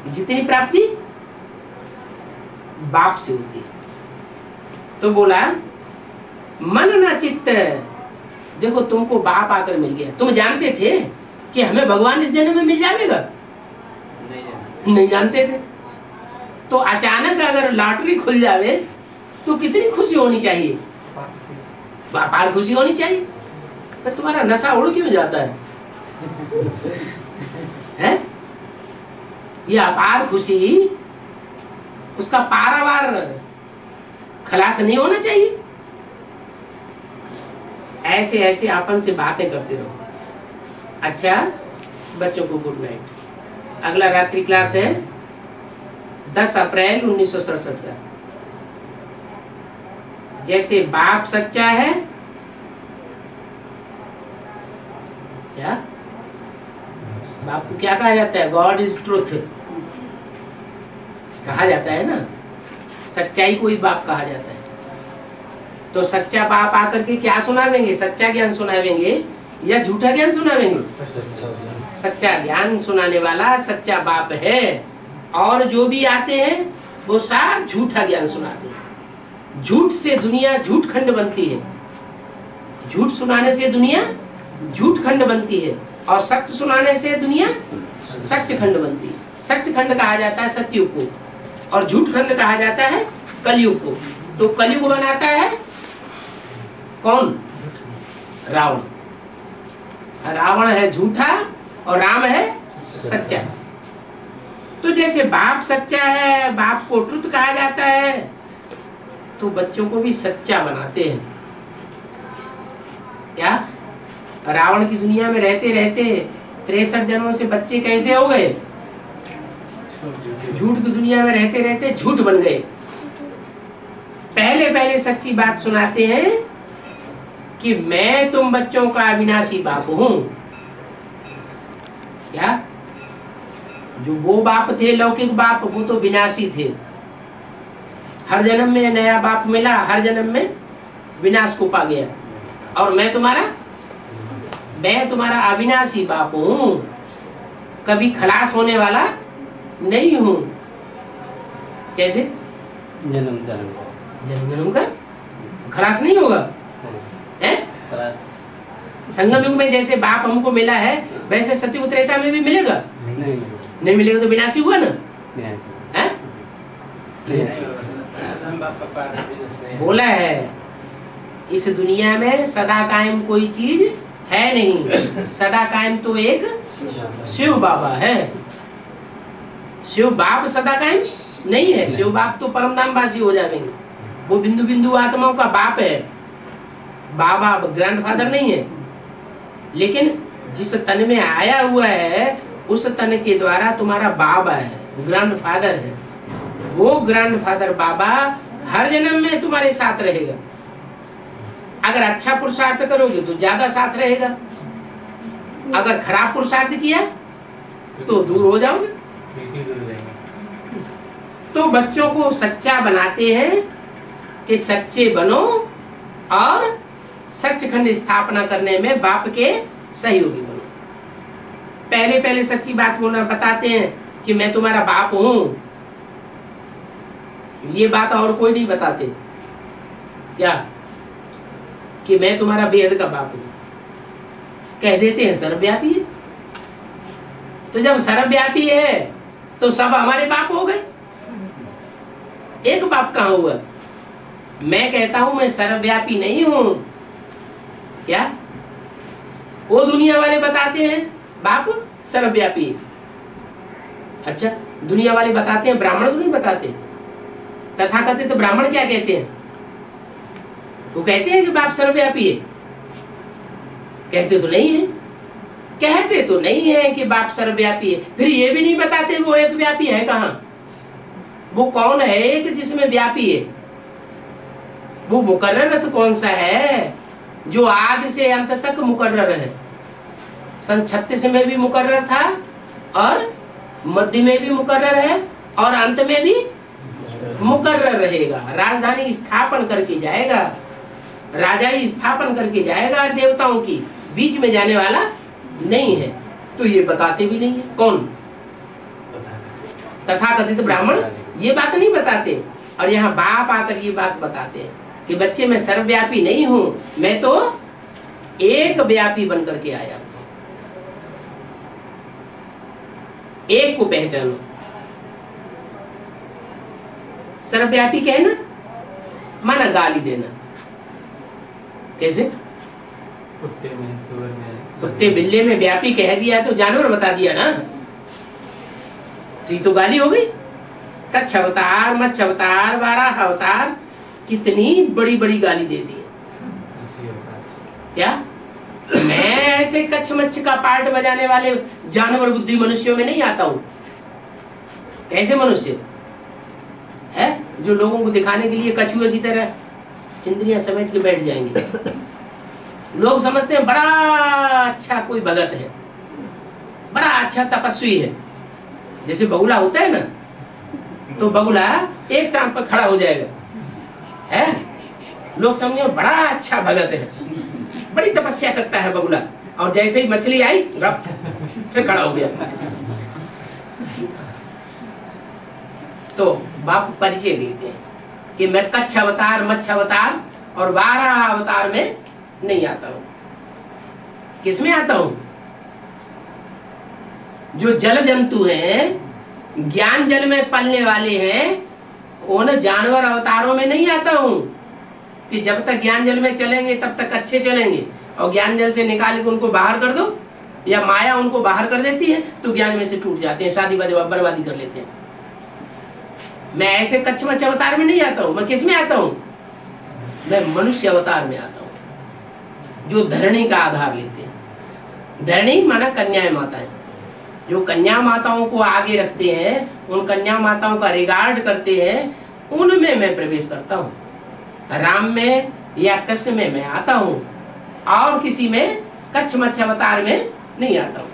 जितनी प्राप्ति बाप से होती। तो बोला मन न चित्त। देखो, तुमको बाप आकर मिल गया। तुम जानते थे कि हमें भगवान इस जन्म में मिल जाएगा? नहीं जानते थे। तो अचानक अगर लॉटरी खुल जावे तो कितनी खुशी होनी चाहिए? अपार खुशी होनी चाहिए। पर तुम्हारा नशा उड़ क्यों जाता है? है? ये अपार खुशी, उसका पारावार खलास नहीं होना चाहिए। ऐसे ऐसे आपन से बातें करते रहो। अच्छा बच्चों को गुड नाइट। अगला रात्रि क्लास है 10 अप्रैल 1967 का। जैसे बाप सच्चा है, क्या बाप को क्या कहा जाता है? गॉड इज ट्रूथ कहा जाता है ना। सच्चाई को ही बाप कहा जाता है। तो सच्चा बाप आकर के क्या सुनावेंगे? सच्चा ज्ञान सुनावेंगे या झूठा ज्ञान सुनावेंगे? सच्चा ज्ञान सुनाने वाला सच्चा बाप है। और जो भी आते हैं वो सब झूठा ज्ञान सुनाते हैं। झूठ से दुनिया झूठ खंड बनती है। झूठ सुनाने से दुनिया झूठ खंड बनती है, और सत्य सुनाने से दुनिया सच खंड बनती है। सच खंड कहा जाता है सतयुग को, और झूठ खंड कहा जाता है कलयुग को। तो कलयुग बनाता है कौन? रावण। रावण है झूठा और राम है सच्चा। तो जैसे बाप सच्चा है, बाप को ट्रुथ कहा जाता है, तो बच्चों को भी सच्चा बनाते हैं। क्या? रावण की दुनिया में रहते रहते 63 जन्मों से बच्चे कैसे हो गए? झूठ की दुनिया में रहते रहते झूठ बन गए। पहले पहले सच्ची बात सुनाते हैं कि मैं तुम बच्चों का अविनाशी बाप हूं। क्या? जो वो बाप थे लौकिक बाप, वो तो विनाशी थे। हर जन्म में नया बाप मिला, हर जन्म में विनाश को पा गया। और मैं तुम्हारा अविनाशी बाप हूं, कभी खलास होने वाला नहीं हूं। कैसे? जन्म जन्म का खलास नहीं होगा है? संगम युग में जैसे बाप हमको मिला है, वैसे सतयुग त्रेता में भी मिलेगा? नहीं मिलेगा तो विनाशी हुआ ना है? बोला है इस दुनिया में सदा कायम कोई चीज है नहीं। सदा कायम तो एक शिव बाबा है। शिव बाप सदा कायम नहीं है। शिव बाप तो परम धामवासी हो जाएंगे। वो बिंदु बिंदु आत्माओं का बाप है, बाबा ग्रैंडफादर नहीं है। लेकिन जिस तन में आया हुआ है उस तन के द्वारा तुम्हारा बाबा है, ग्रैंडफादर है। वो ग्रैंडफादर बाबा हर जन्म में तुम्हारे साथ रहेगा। अगर अच्छा पुरुषार्थ करोगे तो ज्यादा साथ रहेगा, अगर खराब पुरुषार्थ किया तो दूर हो जाओगे। तो बच्चों को सच्चा बनाते हैं कि सच्चे बनो और सचखंड स्थापना करने में बाप के सहयोगी बनो। पहले पहले सच्ची बात बोलना बताते हैं कि मैं तुम्हारा बाप हूं। ये बात और कोई नहीं बताते क्या कि मैं तुम्हारा बेहद का बाप हूं। कह देते हैं सर्वव्यापी है। तो जब सर्वव्यापी है तो सब हमारे बाप हो गए। एक बाप कहां हुआ? मैं कहता हूं मैं सर्वव्यापी नहीं हूं। क्या? वो दुनिया वाले बताते हैं बाप सर्वव्यापी है। अच्छा, दुनिया वाले बताते हैं, ब्राह्मण तो नहीं बताते। तथाकथित तो ब्राह्मण क्या कहते हैं? वो कहते हैं कि बाप सर्वव्यापी है। कहते तो नहीं है। कहते तो नहीं है कि बाप सर्वव्यापी है, फिर ये भी नहीं बताते वो एक व्यापी है कहां। वो कौन है एक जिसमें व्यापी है? वो मुकर्रर कौन सा है जो आदि से अंत तक मुकर्रर है? सन 36 में भी मुकर्रर था और मध्य में भी मुकर्रर है और अंत में भी मुकर्रर रहेगा। राजधानी स्थापन करके जाएगा, राजाई स्थापन करके जाएगा देवताओं की, बीच में जाने वाला नहीं है। तो ये बताते भी नहीं है। कौन? तथाकथित ब्राह्मण ये बात नहीं बताते। और यहाँ बाप आकर ये बात बताते हैं कि बच्चे मैं सर्वव्यापी नहीं हूं, मैं तो एक व्यापी बन करके आया हूं। एक को पहचानो। सर्वव्यापी कहना माना गाली देना। कैसे? कुत्ते में, सुअर में, कुत्ते बिल्ले में व्यापी कह दिया तो जानवर बता दिया ना, तो ये तो गाली हो गई। कच्छ अवतार, मत्स्य अवतार, वाराह अवतार, कितनी बड़ी बड़ी गाली दे दी। क्या मैं ऐसे कच्छ मच्छ का पार्ट बजाने वाले जानवर बुद्धि मनुष्यों में नहीं आता हूं? कैसे मनुष्य है जो लोगों को दिखाने के लिए कछुए की तरह इंद्रियां समेट के बैठ जाएंगे। लोग समझते हैं बड़ा अच्छा कोई भगत है, बड़ा अच्छा तपस्वी है। जैसे बगुला होता है ना, तो बगुला एक टांग पर खड़ा हो जाएगा है, लोग समझे बड़ा अच्छा भगत है, बड़ी तपस्या करता है बगुला। और जैसे ही मछली आई फिर खड़ा हो गया। तो बाप परिचय देते हैं कि मैं कच्छ अवतार, मत्स्य अवतार और वाराह अवतार में नहीं आता हूं। किसमें आता हूं? जो जल जंतु हैं, ज्ञान जल में पलने वाले हैं, उन जानवर अवतारों में नहीं आता हूं कि जब तक ज्ञान जल में चलेंगे तब तक अच्छे चलेंगे, और ज्ञान जल से निकाल के उनको बाहर कर दो या माया उनको बाहर कर देती है तो ज्ञान में से टूट जाते हैं, शादी बर्बादी कर लेते हैं। मैं ऐसे कच्छ मच्छ अवतार में नहीं आता हूं। मैं किस में आता हूं? मैं मनुष्य अवतार में आता हूं, जो धरणी का आधार लेते हैं। धरणी माना कन्याएं माताएं, जो कन्या माताओं को आगे रखते हैं, उन कन्या माताओं का रिगार्ड करते हैं, उनमें मैं प्रवेश करता हूँ। राम में या कृष्ण में मैं आता हूँ, और किसी में कच्छ मच्छ अवतार में नहीं आता हूँ।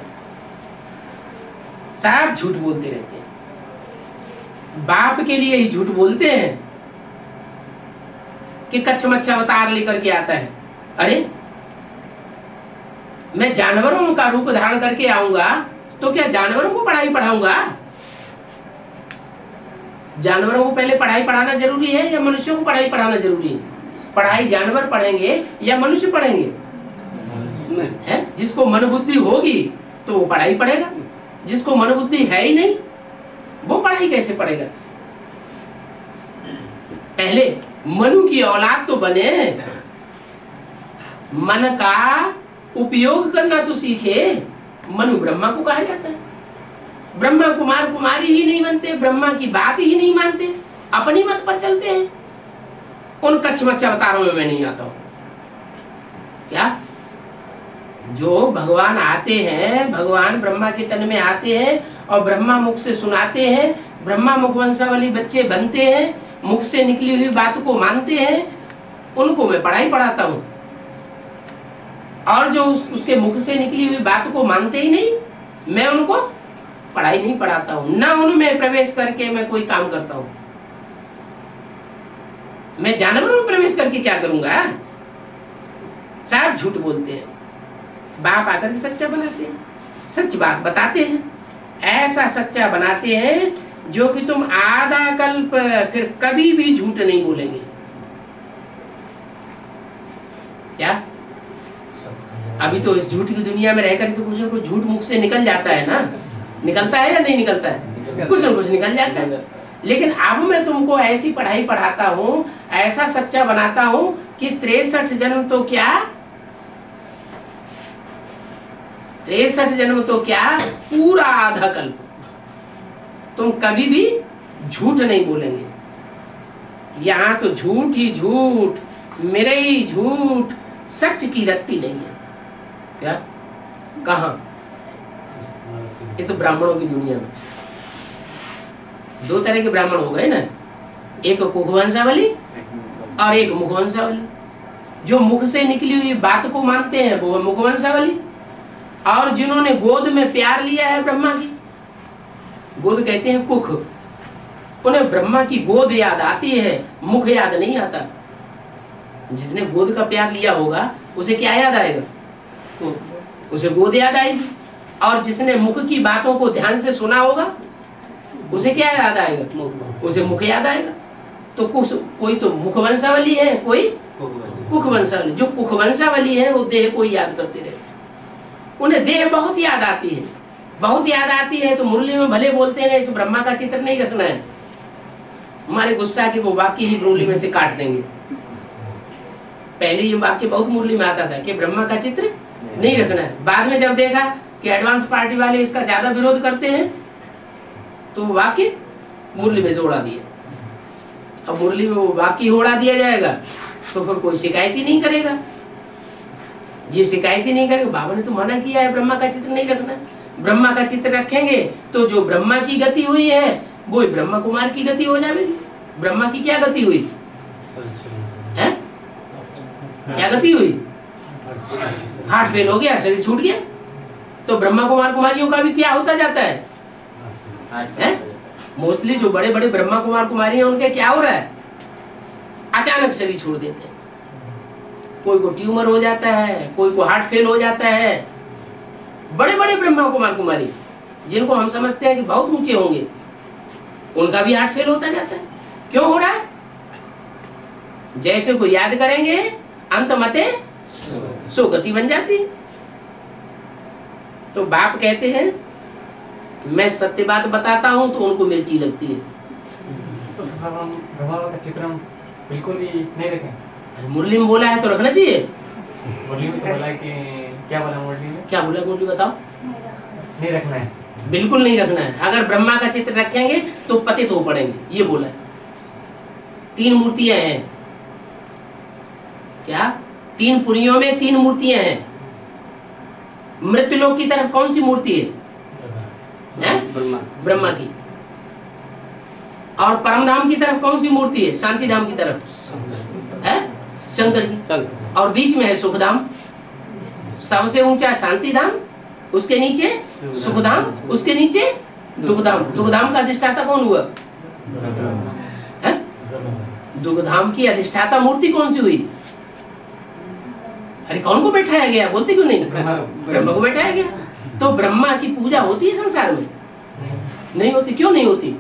सब झूठ बोलते रहते हैं, बाप के लिए ही झूठ बोलते हैं कि कच्छ मच्छ अवतार लेकर के आता है। अरे मैं जानवरों का रूप धारण करके आऊंगा तो क्या जानवरों को पढ़ाई पढ़ाऊंगा? जानवरों को पहले पढ़ाई पढ़ाना जरूरी है या मनुष्यों को पढ़ाई पढ़ाना जरूरी है? पढ़ाई जानवर पढ़ेंगे या मनुष्य पढ़ेंगे? है, जिसको मन बुद्धि होगी तो वो पढ़ाई पढ़ेगा, जिसको मन बुद्धि है ही नहीं वो पढ़ाई कैसे पढ़ेगा? पहले मनु की औलाद तो बने, मन का उपयोग करना तो सीखे। मनु ब्रह्मा को कहा जाता है, ब्रह्मा कुमार कुमारी ही नहीं बनते, ब्रह्मा की बात ही नहीं मानते, अपनी मत पर चलते हैं। उन कच्छ मच्छ अवतारों में मैं नहीं आता हूं। क्या जो भगवान आते हैं, भगवान ब्रह्मा के तन में आते हैं और ब्रह्मा मुख से सुनाते हैं, ब्रह्मा मुख वंशावली बच्चे बनते हैं, मुख से निकली हुई बात को मानते हैं, उनको मैं पढ़ाई पढ़ाता हूँ। और जो उसके मुख से निकली हुई बात को मानते ही नहीं, मैं उनको पढ़ाई नहीं पढ़ाता हूँ, ना उनमें प्रवेश करके मैं कोई काम करता हूँ। मैं जानवरों में प्रवेश करके क्या करूंगा? सब झूठ बोलते हैं, बाप आकर के सच्चा बनाते हैं, सच बात बताते हैं, ऐसा सच्चा बनाते हैं जो कि तुम आधा कल्प फिर कभी भी झूठ नहीं बोलेंगे। क्या अभी तो इस झूठ की दुनिया में रहकर के कुछ न कुछ झूठ मुख से निकल जाता है ना? निकलता है या नहीं निकलता है? कुछ न कुछ निकल जाता है। लेकिन अब मैं तुमको ऐसी पढ़ाई पढ़ाता हूँ, ऐसा सच्चा बनाता हूँ कि 63 जन्म तो क्या, 63 जन्म तो क्या, पूरा आधा कल्प तुम कभी भी झूठ नहीं बोलेंगे। यहाँ तो झूठ ही झूठ, मेरे ही झूठ, सच की रत्ती नहीं है। क्या कहाँ? इस ब्राह्मणों की दुनिया में दो तरह के ब्राह्मण हो गए ना, एक कुखवंशावली और एक मुखवंशावली। जो मुख से निकली हुई बात को मानते हैं वो मुखवंशावली, और जिन्होंने गोद में प्यार लिया है ब्रह्मा की, गोद कहते हैं कुख, उन्हें ब्रह्मा की गोद याद आती है, मुख याद नहीं आता। जिसने गोद का प्यार लिया होगा उसे क्या याद आएगा? तो उसे गोद याद आएगी। और जिसने मुख की बातों को ध्यान से सुना होगा उसे क्या याद आएगा? उसे मुख याद आएगा। तो कोई तो मुखवंशावली है, कोई कुखवंशावली। जो कुखवंशावली है वो देह को याद करते रहते, उन्हें देह बहुत याद आती है, बहुत याद आती है। तो मुरली में भले बोलते हैं इस ब्रह्मा का चित्र नहीं रखना है, हमारे गुस्सा की वो वाक्य ही मुरली में से काट देंगे। पहले ये वाक्य बहुत मुरली में आता था कि ब्रह्मा का चित्र नहीं रखना है। बाद में जब देखा कि एडवांस पार्टी वाले इसका ज्यादा विरोध करते हैं तो वो वाक्य मुरली में से उड़ा दिए। अब मुरली में वो वाक्य उड़ा दिया जाएगा तो फिर कोई शिकायत ही नहीं करेगा। ये शिकायत ही नहीं करेगा, बाबा ने तो मना किया है ब्रह्मा का चित्र नहीं रखना। ब्रह्मा का चित्र रखेंगे तो जो ब्रह्मा की गति हुई है वो ब्रह्मा कुमार की गति हो जाएगी। ब्रह्मा की क्या गति हुई है? क्या गति हुई? हार्ट फेल हो गया, शरीर छूट गया। तो ब्रह्मा कुमार कुमारियों का भी क्या होता जाता है? मोस्टली जो बड़े बड़े ब्रह्मा कुमार कुमारी हैं उनके क्या हो रहा है? अचानक शरीर छोड़ देते हैं। कोई को ट्यूमर हो जाता है, कोई को हार्ट फेल हो जाता है। बड़े बड़े ब्रह्मा कुमार कुमारी जिनको हम समझते हैं कि बहुत ऊंचे होंगे, उनका भी हार्ट फेल होता जाता है। क्यों हो रहा है? जैसे को याद करेंगे अंत मते सो गति बन जाती। तो बाप कहते हैं मैं सत्य बात बताता हूं तो उनको मिर्ची लगती है। तो ब्रह्मा का चित्र बिल्कुल ही नहीं रखें। मुरली में बोला है तो रखना चाहिए। मुरली में तो बोला है कि क्या बोला मुरली में? क्या बोला मुरली बताओ? नहीं रखना है, बिल्कुल नहीं रखना है। अगर ब्रह्मा का चित्र रखेंगे तो पतित हो पड़ेंगे, ये बोला है। 3 मूर्तियां हैं। क्या? 3 पुरियों में 3 मूर्तियां हैं। मृत्युलोक की तरफ कौन सी मूर्ति है? ब्रह्मा की। और परमधाम की तरफ कौन सी मूर्ति है? शांति धाम की तरफ है शंकर की। और बीच में है सुखधाम। सबसे ऊंचा शांति धाम, उसके नीचे सुखधाम, उसके नीचे दुखधाम। दुखधाम का अधिष्ठाता कौन हुआ? है? दुखधाम की अधिष्ठाता मूर्ति कौन सी हुई? अरे कौन को बैठाया गया? बोलते क्यों नहीं? ब्रह्मा को बैठाया गया। तो ब्रह्मा की पूजा होती है संसार में? नहीं होती। क्यों नहीं होती?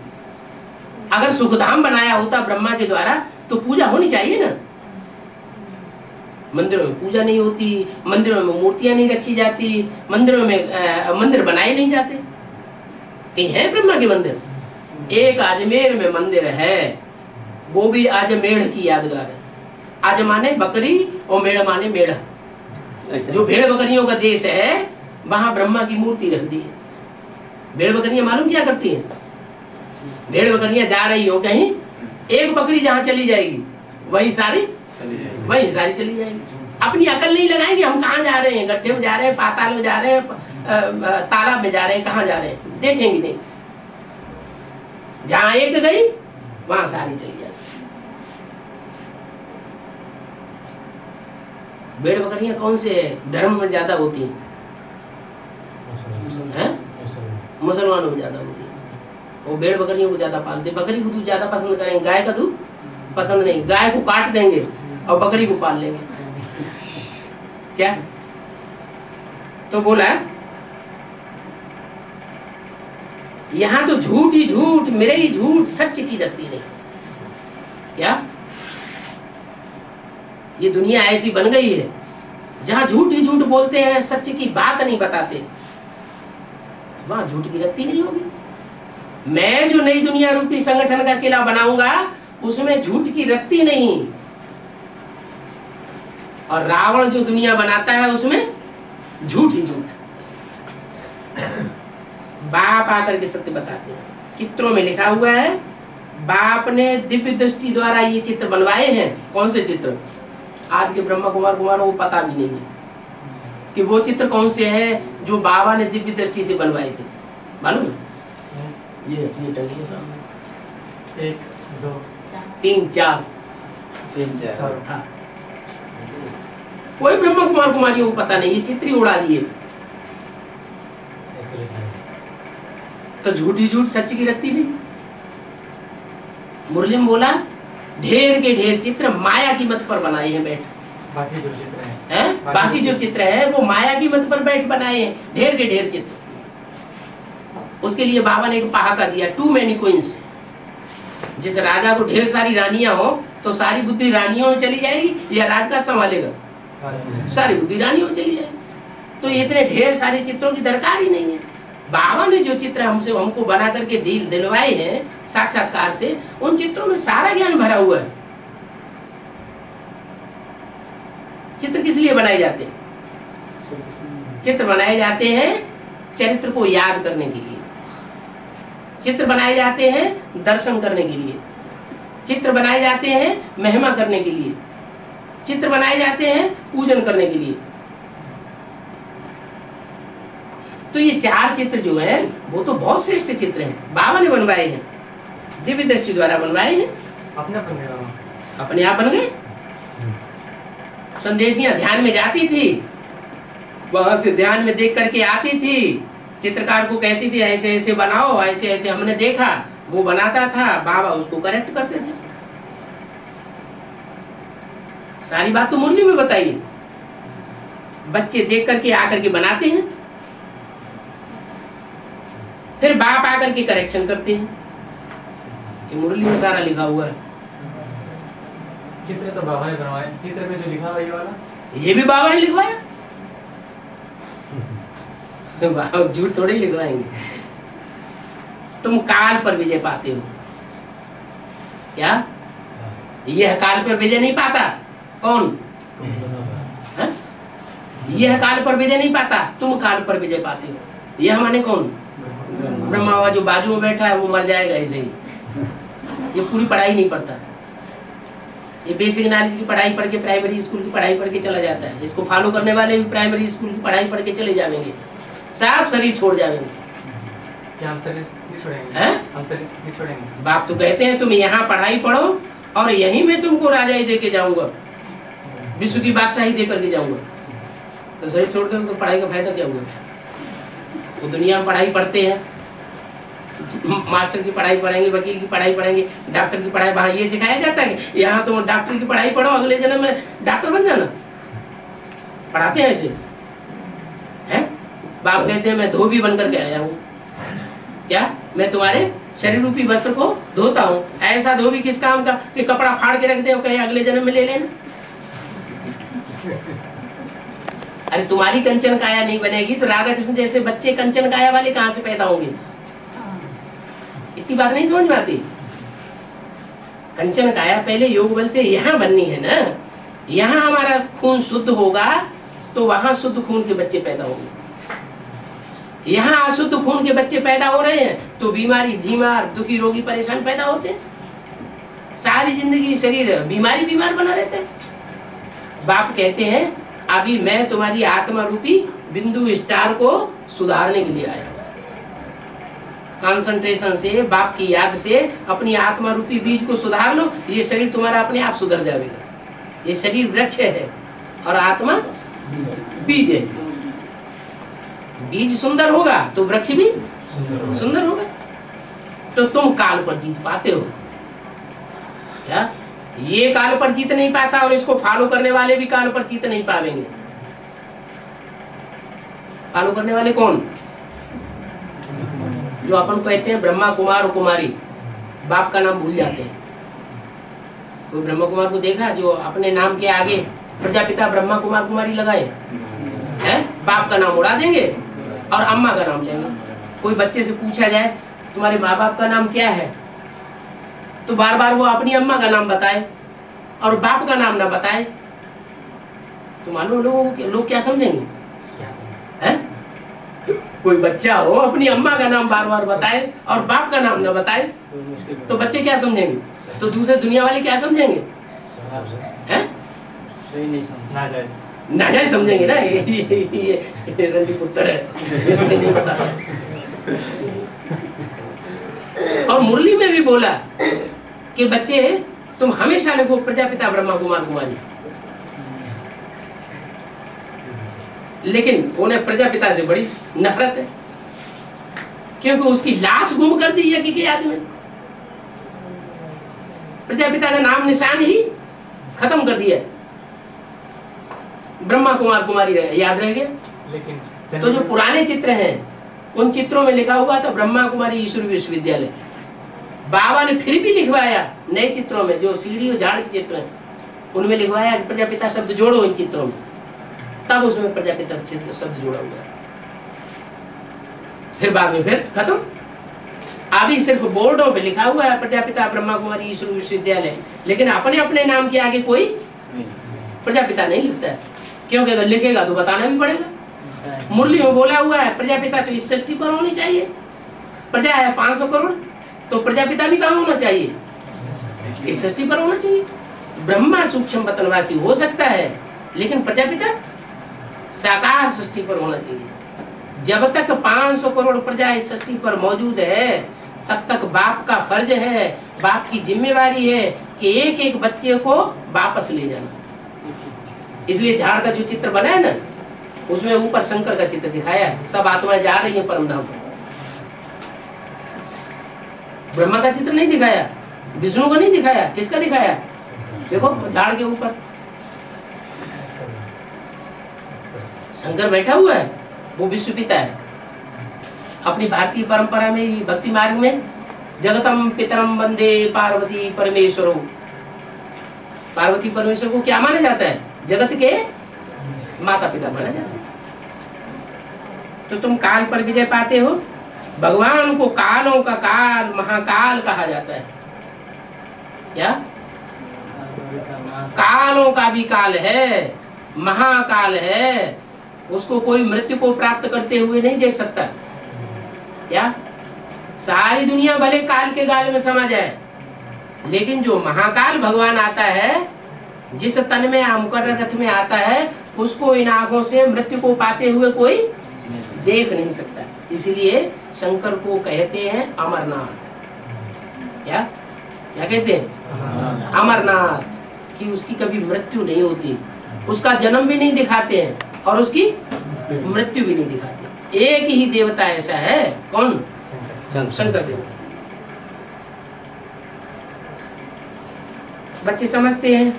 अगर सुखधाम बनाया होता ब्रह्मा के द्वारा तो पूजा होनी चाहिए ना। मंदिरों में पूजा नहीं होती, मंदिरों में मूर्तियां नहीं रखी जाती, मंदिरों में मंदिर बनाए नहीं जाते। कहीं है ब्रह्मा के मंदिर? एक अजमेर में मंदिर है, वो भी अजमेर की यादगार है। आज माने बकरी और मेढ़ माने मेढ़ा। जो भेड़ बकरियों का देश है वहां ब्रह्मा की मूर्ति रख दी है। भेड़ बकरियां मालूम क्या करती हैं? भेड़ बकरियां जा रही हो कहीं, एक बकरी जहां चली जाएगी वही सारी चली जाएगी। अपनी अकल नहीं लगाएंगे हम कहाँ जा रहे हैं, गड्ढे में जा रहे हैं, पाताल में जा रहे हैं, तालाब में जा रहे हैं, कहाँ जा रहे हैं, देखेंगे नहीं। जहां एक गई वहां सारी चली जाती। भेड़ बकरियां कौन से धर्म में ज्यादा होती हैं? मुसलमानों में ज्यादा होती है। वो भेड़ बकरियों को ज्यादा पालते। बकरी को दूध ज्यादा पसंद करेंगे, गाय का दूध पसंद नहीं। गाय को काट देंगे और बकरी को पाल लेंगे। क्या तो बोला यहां तो झूठ ही झूठ, मेरे ही झूठ, सच की रखती नहीं। क्या ये दुनिया ऐसी बन गई है जहां झूठ ही झूठ बोलते हैं, सच की बात नहीं बताते, वहां झूठ की रखती नहीं होगी। मैं जो नई दुनिया रूपी संगठन का किला बनाऊंगा उसमें झूठ की रत्ती नहीं, और रावण जो दुनिया बनाता है उसमें झूठ ही झूठ। बाप आकर के सत्य बताते हैं। चित्रों में लिखा हुआ है, बाप ने दिव्य दृष्टि द्वारा ये चित्र बनवाए हैं। कौन से चित्र? आज के ब्रह्मा कुमार को पता भी नहीं है कि वो चित्र कौन से हैं जो बाबा ने दिव्य दृष्टि से बनवाए थे। मालूम है? ये टंगी है सामने। 1 2 3 4 हाँ। कोई ब्रह्मा कुमार कुमारियों को पता नहीं, ये चित्र ही उड़ा दिए। तो झूठी झूठ सच की रत्ती नहीं। मुरली में बोला ढेर के ढेर चित्र माया की मत पर बनाए हैं बैठ। बाकी जो चित्र हैं, बाकी जो चित्र है वो माया की मत पर बैठ बनाए हैं, ढेर के ढेर चित्र। उसके लिए बाबा ने एक पहाका दिया, टू मैनी क्वींस। जिस राजा को ढेर सारी रानियां हो तो सारी बुद्धि रानियों में चली जाएगी या राज का संभालेगा? सारी बुद्धि रानियों में चली जाएगी। तो इतने ढेर सारे चित्रों की दरकार ही नहीं है। बाबा ने जो चित्र हमको बना करके दिलवाए हैं साक्षात्कार से, उन चित्रों में सारा ज्ञान भरा हुआ है। चित्र किस लिए बनाए जाते हैं? चित्र बनाए जाते हैं चरित्र को याद करने के लिए। चित्र बनाए जाते हैं दर्शन करने के लिए। चित्र बनाए जाते हैं महिमा करने के लिए। चित्र बनाए जाते हैं पूजन करने के लिए। तो ये 4 चित्र जो है वो तो बहुत श्रेष्ठ चित्र हैं, बाबा ने बनवाए हैं, दिव्य दृष्टि द्वारा बनवाए हैं। अपने आप बन गए। संदेशियां ध्यान में जाती थी, वहां से ध्यान में देख करके आती थी, चित्रकार को कहती थी ऐसे ऐसे बनाओ, ऐसे ऐसे हमने देखा, वो बनाता था, बाबा उसको करेक्ट करते थे। सारी बात तो मुरली में बताइए। बच्चे देख करके आकर के बनाते हैं, फिर बाप आकर के करेक्शन करते हैं। ये मुरली में सारा लिखा हुआ है। चित्र तो बाबा ने बनवाए, चित्र पे जो लिखा हुआ ये वाला, ये भी बाबा ने लिखवाया। बाबा झूठ थोड़े ही लिखवाएंगे। तुम काल पर विजय पाते हो क्या? यह काल पर विजय नहीं पाता। कौन? यह काल पर विजय नहीं पाता, तुम काल पर विजय पाते हो। यह माने कौन? ब्रह्मा बाबा जो बाजू में बैठा है वो मर जाएगा ऐसे ही। ये पूरी पढ़ाई नहीं पढ़ता, ये बेसिक नॉलेज की पढ़ाई पढ़ के प्राइमरी स्कूल की पढ़ाई पढ़ के चला जाता है। इसको फॉलो करने वाले भी प्राइमरी स्कूल की पढ़ाई पढ़ के चले जाएंगे, सब शरीर छोड़ जाएंगे। क्या हम शरीर नहीं छोड़ेंगे? हैं? हम शरीर नहीं छोड़ेंगे। बाप तो कहते हैं तुम यहाँ पढ़ाई पढ़ो और यहीं मैं तुमको राजाई दे के जाऊंगा, विश्व की बादशाही दे करके जाऊंगा। तो शरीर छोड़ दो तो पढ़ाई का फायदा क्या हुआ? वो दुनिया में पढ़ाई पढ़ते हैं, मास्टर की पढ़ाई पढ़ेंगे, वकील की पढ़ाई पढ़ेंगे, डॉक्टर की पढ़ाई, वहाँ ये सिखाया जाता है कि यहाँ तुम डॉक्टर की पढ़ाई पढ़ो, अगले जन्म में डॉक्टर बन जाना। पढ़ाते हैं ऐसे हैं? बाप कहते हैं मैं धोबी बनकर के आया हूँ, क्या मैं तुम्हारे शरीर रूपी वस्त्र को धोता हूँ। ऐसा धोबी किस काम का कि कपड़ा फाड़ के रख दे और कहे अगले जन्म में ले लेना। अरे तुम्हारी कंचन काया नहीं बनेगी तो राधा कृष्ण जैसे बच्चे कंचन काया वाले कहाँ से पैदा होंगे? इतनी बात नहीं समझ में आती। कंचन काया पहले योग बल से यहाँ बननी है ना, यहाँ हमारा खून शुद्ध होगा तो वहां शुद्ध खून के बच्चे पैदा होंगे। यहाँ अशुद्ध खून के बच्चे पैदा हो रहे हैं तो बीमारी, बीमार, दुखी, रोगी, परेशान पैदा होते हैं। सारी जिंदगी शरीर बीमार बना रहता है। बाप कहते हैं अभी मैं तुम्हारी आत्मा रूपी बिंदु स्टार को सुधारने के लिए आया हूं। कंसंट्रेशन से, बाप की याद से अपनी आत्मा रूपी बीज को सुधार लो, ये शरीर तुम्हारा अपने आप सुधर जाएगा। ये शरीर वृक्ष है और आत्मा बीज है। बीज सुंदर होगा तो वृक्ष भी सुंदर होगा। तो तुम काल पर जीत पाते हो क्या? ये काल पर जीत नहीं पाता और इसको फॉलो करने वाले भी काल पर जीत नहीं पाएंगे। फॉलो करने वाले कौन? जो अपन कहते हैं ब्रह्मा कुमार और कुमारी, बाप का नाम भूल जाते हैं। कोई ब्रह्मा कुमार को देखा जो अपने नाम के आगे प्रजापिता ब्रह्मा कुमार कुमारी लगाए हैं? बाप का नाम उड़ा देंगे और अम्मा का नाम लेंगे। कोई बच्चे से पूछा जाए तुम्हारे माँ बाप का नाम क्या है, तो बार बार वो अपनी अम्मा का नाम बताए और बाप का नाम ना बताए, तो मालूम लोग क्या समझेंगे? हैं? कोई बच्चा हो अपनी अम्मा का नाम बार बार बताए और बाप का नाम ना बताए तो बच्चे क्या समझेंगे? तो दूसरे दुनिया वाले क्या समझेंगे? हैं? नाजायज समझेंगे ना। ये रंडी पुत्र है, इसमें नहीं बता। और मुरली में भी बोला कि बच्चे तुम हमेशा लिखो प्रजापिता ब्रह्मा कुमार कुमारी, लेकिन उन्हें प्रजापिता से बड़ी नफरत है क्योंकि उसकी लाश गुम कर दी है कि याद में। प्रजापिता का नाम निशान ही खत्म कर दिया, ब्रह्मा कुमार कुमारी याद रह गया। लेकिन तो जो पुराने चित्र हैं उन चित्रों में लिखा हुआ था ब्रह्मा कुमारी ईश्वर विश्वविद्यालय। बाबा ने फिर भी लिखवाया नए चित्रों में, जो सीढ़ी और झाड़ के चित्र हैं उनमें लिखवाया प्रजापिता शब्द जोड़ो इन चित्रों में, तब उसमें प्रजापिता शब्द जोड़ा हुआ है। फिर बाद में फिर खत्म। अभी सिर्फ बोर्डों पे लिखा हुआ है प्रजापिता ब्रह्मा कुमारी ईश्वर विश्वविद्यालय, लेकिन अपने अपने नाम के आगे कोई प्रजापिता नहीं लिखता है, क्योंकि अगर लिखेगा तो बताना भी पड़ेगा। मुरली में बोला हुआ है प्रजापिता तो इस सृष्टि पर होनी चाहिए। प्रजा है 500 करोड़, तो प्रजापिता भी कहाँ होना चाहिए? इस सृष्टि पर होना चाहिए। ब्रह्मा सूक्ष्म पतनवासी हो सकता है, लेकिन प्रजापिता साकार सृष्टि पर होना चाहिए। जब तक 500 करोड़ प्रजा इस सृष्टि पर मौजूद है, तब तक बाप का फर्ज है, बाप की जिम्मेवारी है कि एक एक बच्चे को वापस ले जाना। इसलिए झाड़ का जो चित्र बना है ना, उसमें ऊपर शंकर का चित्र दिखाया है, सब आत्माएं जा रही है परम धाम पर। ब्रह्मा का चित्र नहीं दिखाया, विष्णु को नहीं दिखाया, किसका दिखाया? देखो झाड़ के ऊपर शंकर बैठा हुआ है, वो विश्व पिता है। अपनी भारतीय परंपरा में, भक्ति मार्ग में जगतम पितरम वंदे पार्वती परमेश्वरो। पार्वती परमेश्वर को क्या माना जाता है? जगत के माता पिता माना जाता है। तो तुम काल पर विजय पाते हो। भगवान को कालों का काल, महाकाल कहा जाता है। क्या? कालों का भी काल है, महाकाल है, उसको कोई मृत्यु को प्राप्त करते हुए नहीं देख सकता। क्या? सारी दुनिया भले काल के गाल में समा जाए, लेकिन जो महाकाल भगवान आता है, जिस तन में मुकर्रर रथ में आता है, उसको इन आंखों से मृत्यु को पाते हुए कोई देख नहीं सकता, इसलिए शंकर को कहते हैं अमरनाथ। क्या क्या कहते हैं? अमरनाथ, कि उसकी कभी मृत्यु नहीं होती, उसका जन्म भी नहीं दिखाते हैं और उसकी मृत्यु भी नहीं दिखाते। एक ही देवता ऐसा है, कौन? शंकर देवता। बच्चे समझते हैं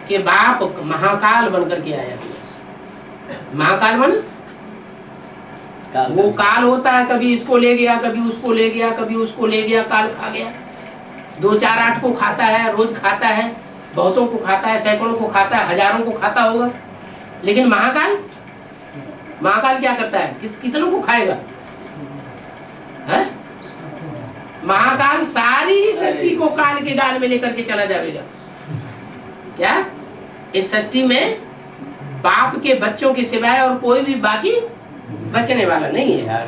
कि बाप महाकाल बन करके आया। महाकाल बन, वो काल होता है, कभी इसको ले गया, कभी उसको ले गया, कभी उसको ले गया, काल खा गया। 2 4 8 को खाता है, रोज खाता है, बहुतों को खाता है, सैकड़ों को खाता है, हजारों को खाता होगा। लेकिन महाकाल, महाकाल क्या करता है? कितनों को खाएगा? है? महाकाल सारी सृष्टि को काल के गाल में लेकर के चला जाएगा। क्या इस सृष्टि में बाप के बच्चों के सिवाय और कोई भी बाकी बचने वाला नहीं है।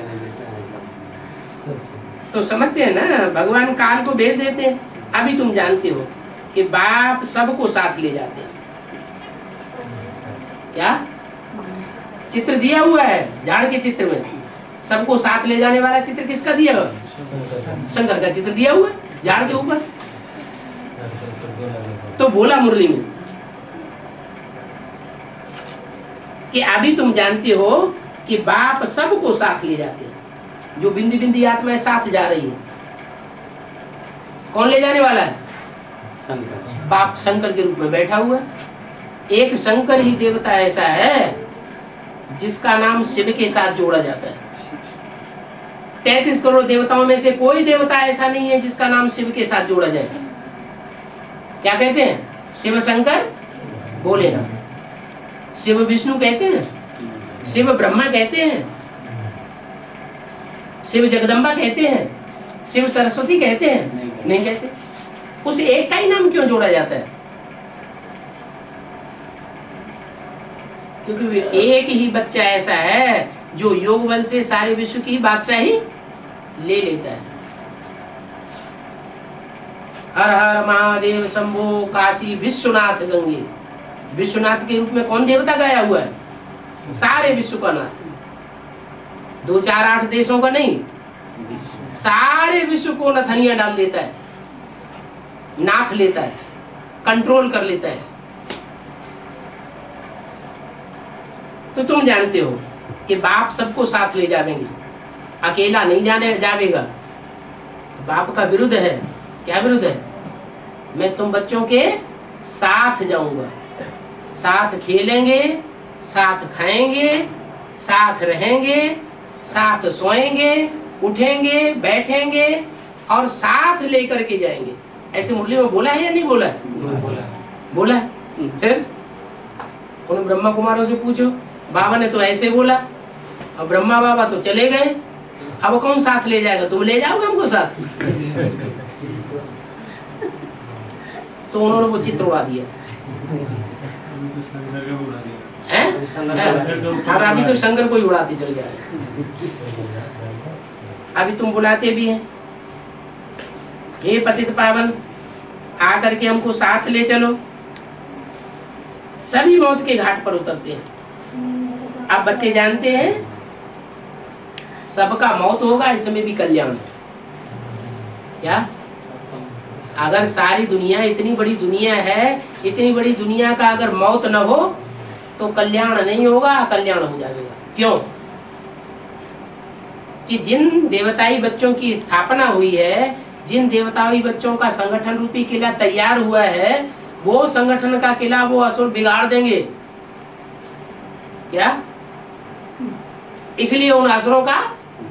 तो समझते हैं ना, भगवान काल को भेज देते हैं। अभी तुम जानते हो कि बाप सबको साथ ले जाते हैं। क्या चित्र दिया हुआ है झाड़ के चित्र में? सबको साथ ले जाने वाला चित्र किसका दिया हुआ? शंकर का चित्र दिया हुआ है झाड़ के ऊपर। तो बोला मुरली में कि अभी तुम जानते हो कि बाप सबको साथ ले जाते हैं। जो बिंदी बिंदी आत्माएं साथ जा रही है, कौन ले जाने वाला है? बाप शंकर के रूप में बैठा हुआ। एक शंकर ही देवता ऐसा है जिसका नाम शिव के साथ जोड़ा जाता है। 33 करोड़ देवताओं में से कोई देवता ऐसा नहीं है जिसका नाम शिव के साथ जोड़ा जाए। क्या कहते हैं? शिव शंकर भोलेनाथ। शिव विष्णु कहते हैं, शिव ब्रह्मा कहते हैं, शिव जगदम्बा कहते हैं, शिव सरस्वती कहते हैं? नहीं कहते। उस एक का ही नाम क्यों जोड़ा जाता है? क्योंकि एक ही बच्चा ऐसा है जो योग बल से सारे विश्व की बादशाही ले लेता है। हर हर महादेव शंभो काशी विश्वनाथ गंगे। विश्वनाथ के रूप में कौन देवता गया हुआ है? सारे विश्व का नाथ। 2 4 8 देशों का नहीं, सारे विश्व को नथनिया डाल देता है, नाथ लेता है, कंट्रोल कर लेता है। तो तुम जानते हो कि बाप सबको साथ ले जाएंगे, अकेला नहीं जाने जाएगा। बाप का विरुद्ध है। क्या विरुद्ध है? मैं तुम बच्चों के साथ जाऊंगा, साथ खेलेंगे, साथ खाएंगे, साथ रहेंगे, साथ सोएंगे, उठेंगे, बैठेंगे और साथ लेकर के जाएंगे। ऐसे मुरली में बोला है या नहीं बोला है? बोला है। फिर उन ब्रह्मा कुमारों से पूछो, बाबा ने तो ऐसे बोला, अब ब्रह्मा बाबा तो चले गए, अब कौन साथ ले जाएगा? तुम ले जाओगे हमको साथ? तो उन्होंने वो चित्र उड़ा दिया है। अब अभी तो शंकर को ही उड़ाते चल जा रहे। अभी तुम बुलाते भी हैं, हे पतित पावन आकर के हमको साथ ले चलो। सभी मौत के घाट पर उतरते हैं। अब बच्चे जानते हैं सबका मौत होगा, इसमें भी कल्याण है। क्या? अगर सारी दुनिया, इतनी बड़ी दुनिया है, इतनी बड़ी दुनिया का अगर मौत न हो तो कल्याण नहीं होगा, अकल्याण हो जाएगा। क्यों? कि जिन देवताई बच्चों की स्थापना हुई है, जिन देवताई बच्चों का संगठन रूपी किला तैयार हुआ है, वो संगठन का किला वो असुर बिगाड़ देंगे। क्या? इसलिए उन असुरों का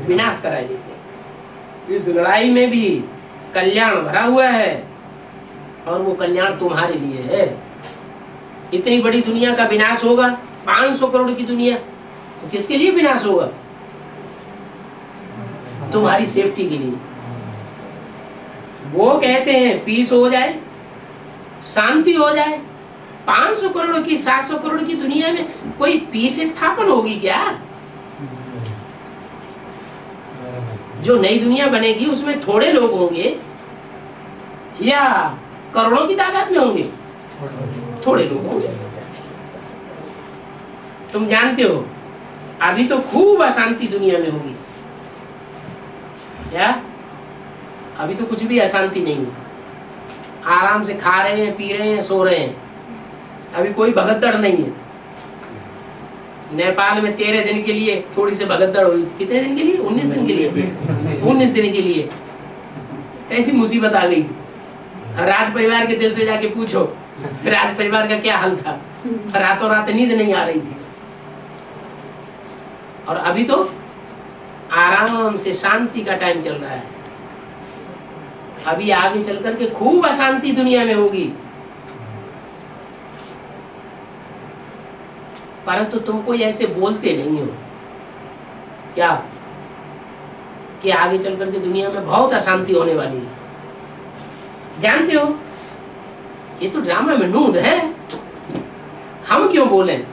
विनाश करा देते हैं। इस लड़ाई में भी कल्याण भरा हुआ है और वो कल्याण तुम्हारे लिए है। इतनी बड़ी दुनिया का विनाश होगा, 500 करोड़ की दुनिया, तो किसके लिए विनाश होगा? तुम्हारी सेफ्टी के लिए। वो कहते हैं पीस हो जाए, शांति हो जाए। 500 करोड़ की, 700 करोड़ की दुनिया में कोई पीस स्थापन होगी क्या? जो नई दुनिया बनेगी उसमें थोड़े लोग होंगे या करोड़ों की तादाद में होंगे? थोड़े लोग होंगे। तुम जानते हो अभी तो खूब अशांति दुनिया में होगी। क्या? अभी तो कुछ भी अशांति नहीं है, आराम से खा रहे हैं, पी रहे हैं, सो रहे हैं, अभी कोई भगदड़ नहीं है। नेपाल में 13 दिन के लिए थोड़ी सी भगदड़ हुई थी। कितने दिन के लिए? 19 दिन के लिए। 19 दिन के लिए ऐसी मुसीबत आ गई। राज परिवार के दिल से जाके पूछो राज परिवार का क्या हाल था। रातों रात नींद नहीं आ रही थी। और अभी तो आराम से शांति का टाइम चल रहा है। अभी आगे चल करके खूब अशांति दुनिया में होगी, परंतु तुम कोई ऐसे बोलते नहीं हो क्या कि आगे चल करके दुनिया में बहुत अशांति होने वाली है। जानते हो ये तो ड्रामा में नूंद है, हम क्यों बोलें?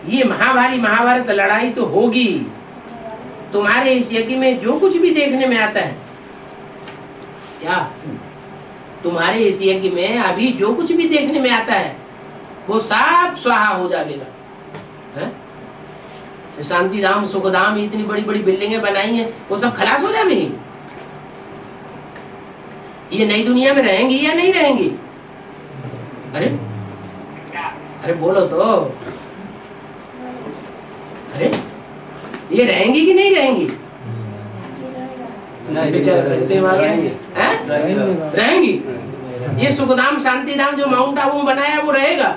ये महाभारत लड़ाई तो होगी। तुम्हारे इस यज्ञ में जो कुछ भी देखने में आता है, क्या तुम्हारे इस यज्ञ में अभी जो कुछ भी देखने में आता है वो सब स्वाहा हो जाएगा। शांति धाम, सुख धाम, इतनी बड़ी बड़ी बिल्डिंगें बनाई हैं, वो सब खलास हो जाएंगी। ये नई दुनिया में रहेंगी या नहीं रहेंगी? अरे अरे बोलो तो, अरे ये रहेंगी कि नहीं रहेंगी? रहेंगी। ये सुखधाम शांति धाम जो माउंट आबू में बनाया वो रहेगा।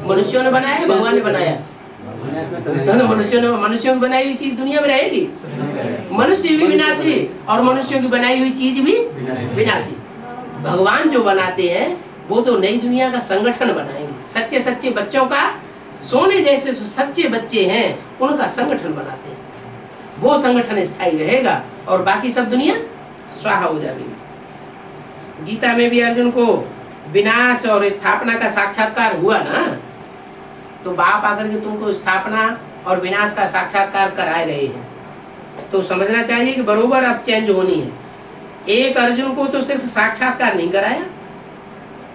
मनुष्यों ने बनाया, भगवान ने बनाया। मनुष्यों की बनाई हुई चीज दुनिया में रहेगी। मनुष्य भी विनाशी और मनुष्यों की बनाई हुई चीज भी विनाशी। भगवान जो बनाते हैं वो तो नई दुनिया का संगठन बनाएंगे। सच्चे सच्चे बच्चों का, सोने जैसे सच्चे बच्चे हैं उनका संगठन बनाते हैं। वो संगठन स्थायी रहेगा और बाकी सब दुनिया स्वाहा हो जाएगी। गीता में भी अर्जुन को विनाश और स्थापना का साक्षात्कार हुआ ना, तो बाप आकर के तुमको स्थापना और विनाश का साक्षात्कार कराए रहे हैं, तो समझना चाहिए कि बरोबर अब चेंज होनी है। एक अर्जुन को तो सिर्फ साक्षात्कार नहीं कराया,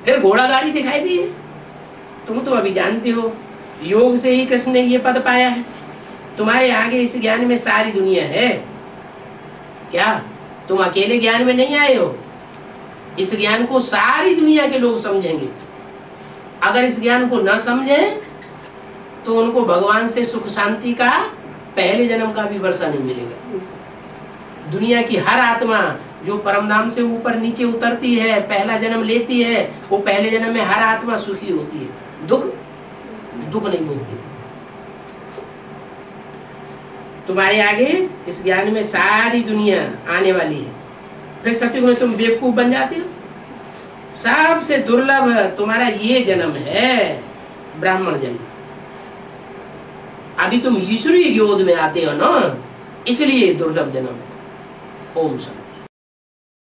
फिर घोड़ा गाड़ी दिखाई दी। तुम तो अभी जानते हो योग से ही कृष्ण ने ये पद पाया है। तुम्हारे आगे इस ज्ञान में सारी दुनिया है। क्या तुम अकेले ज्ञान में नहीं आए हो? इस ज्ञान को सारी दुनिया के लोग समझेंगे। अगर इस ज्ञान को न समझें तो उनको भगवान से सुख शांति का पहले जन्म का भी वर्षा नहीं मिलेगा। दुनिया की हर आत्मा जो परमधाम से ऊपर नीचे उतरती है, पहला जन्म लेती है, वो पहले जन्म में हर आत्मा सुखी होती है, दुख नहीं भोगती। तुम्हारे आगे इस ज्ञान में सारी दुनिया आने वाली है। फिर सत्युग में तुम बेवकूफ बन जाते हो। सबसे दुर्लभ तुम्हारा ये जन्म है, ब्राह्मण जन्म। अभी तुम ईश्वरीय गोद में आते हो ना, इसलिए दुर्लभ जन्म है। ओम शांति।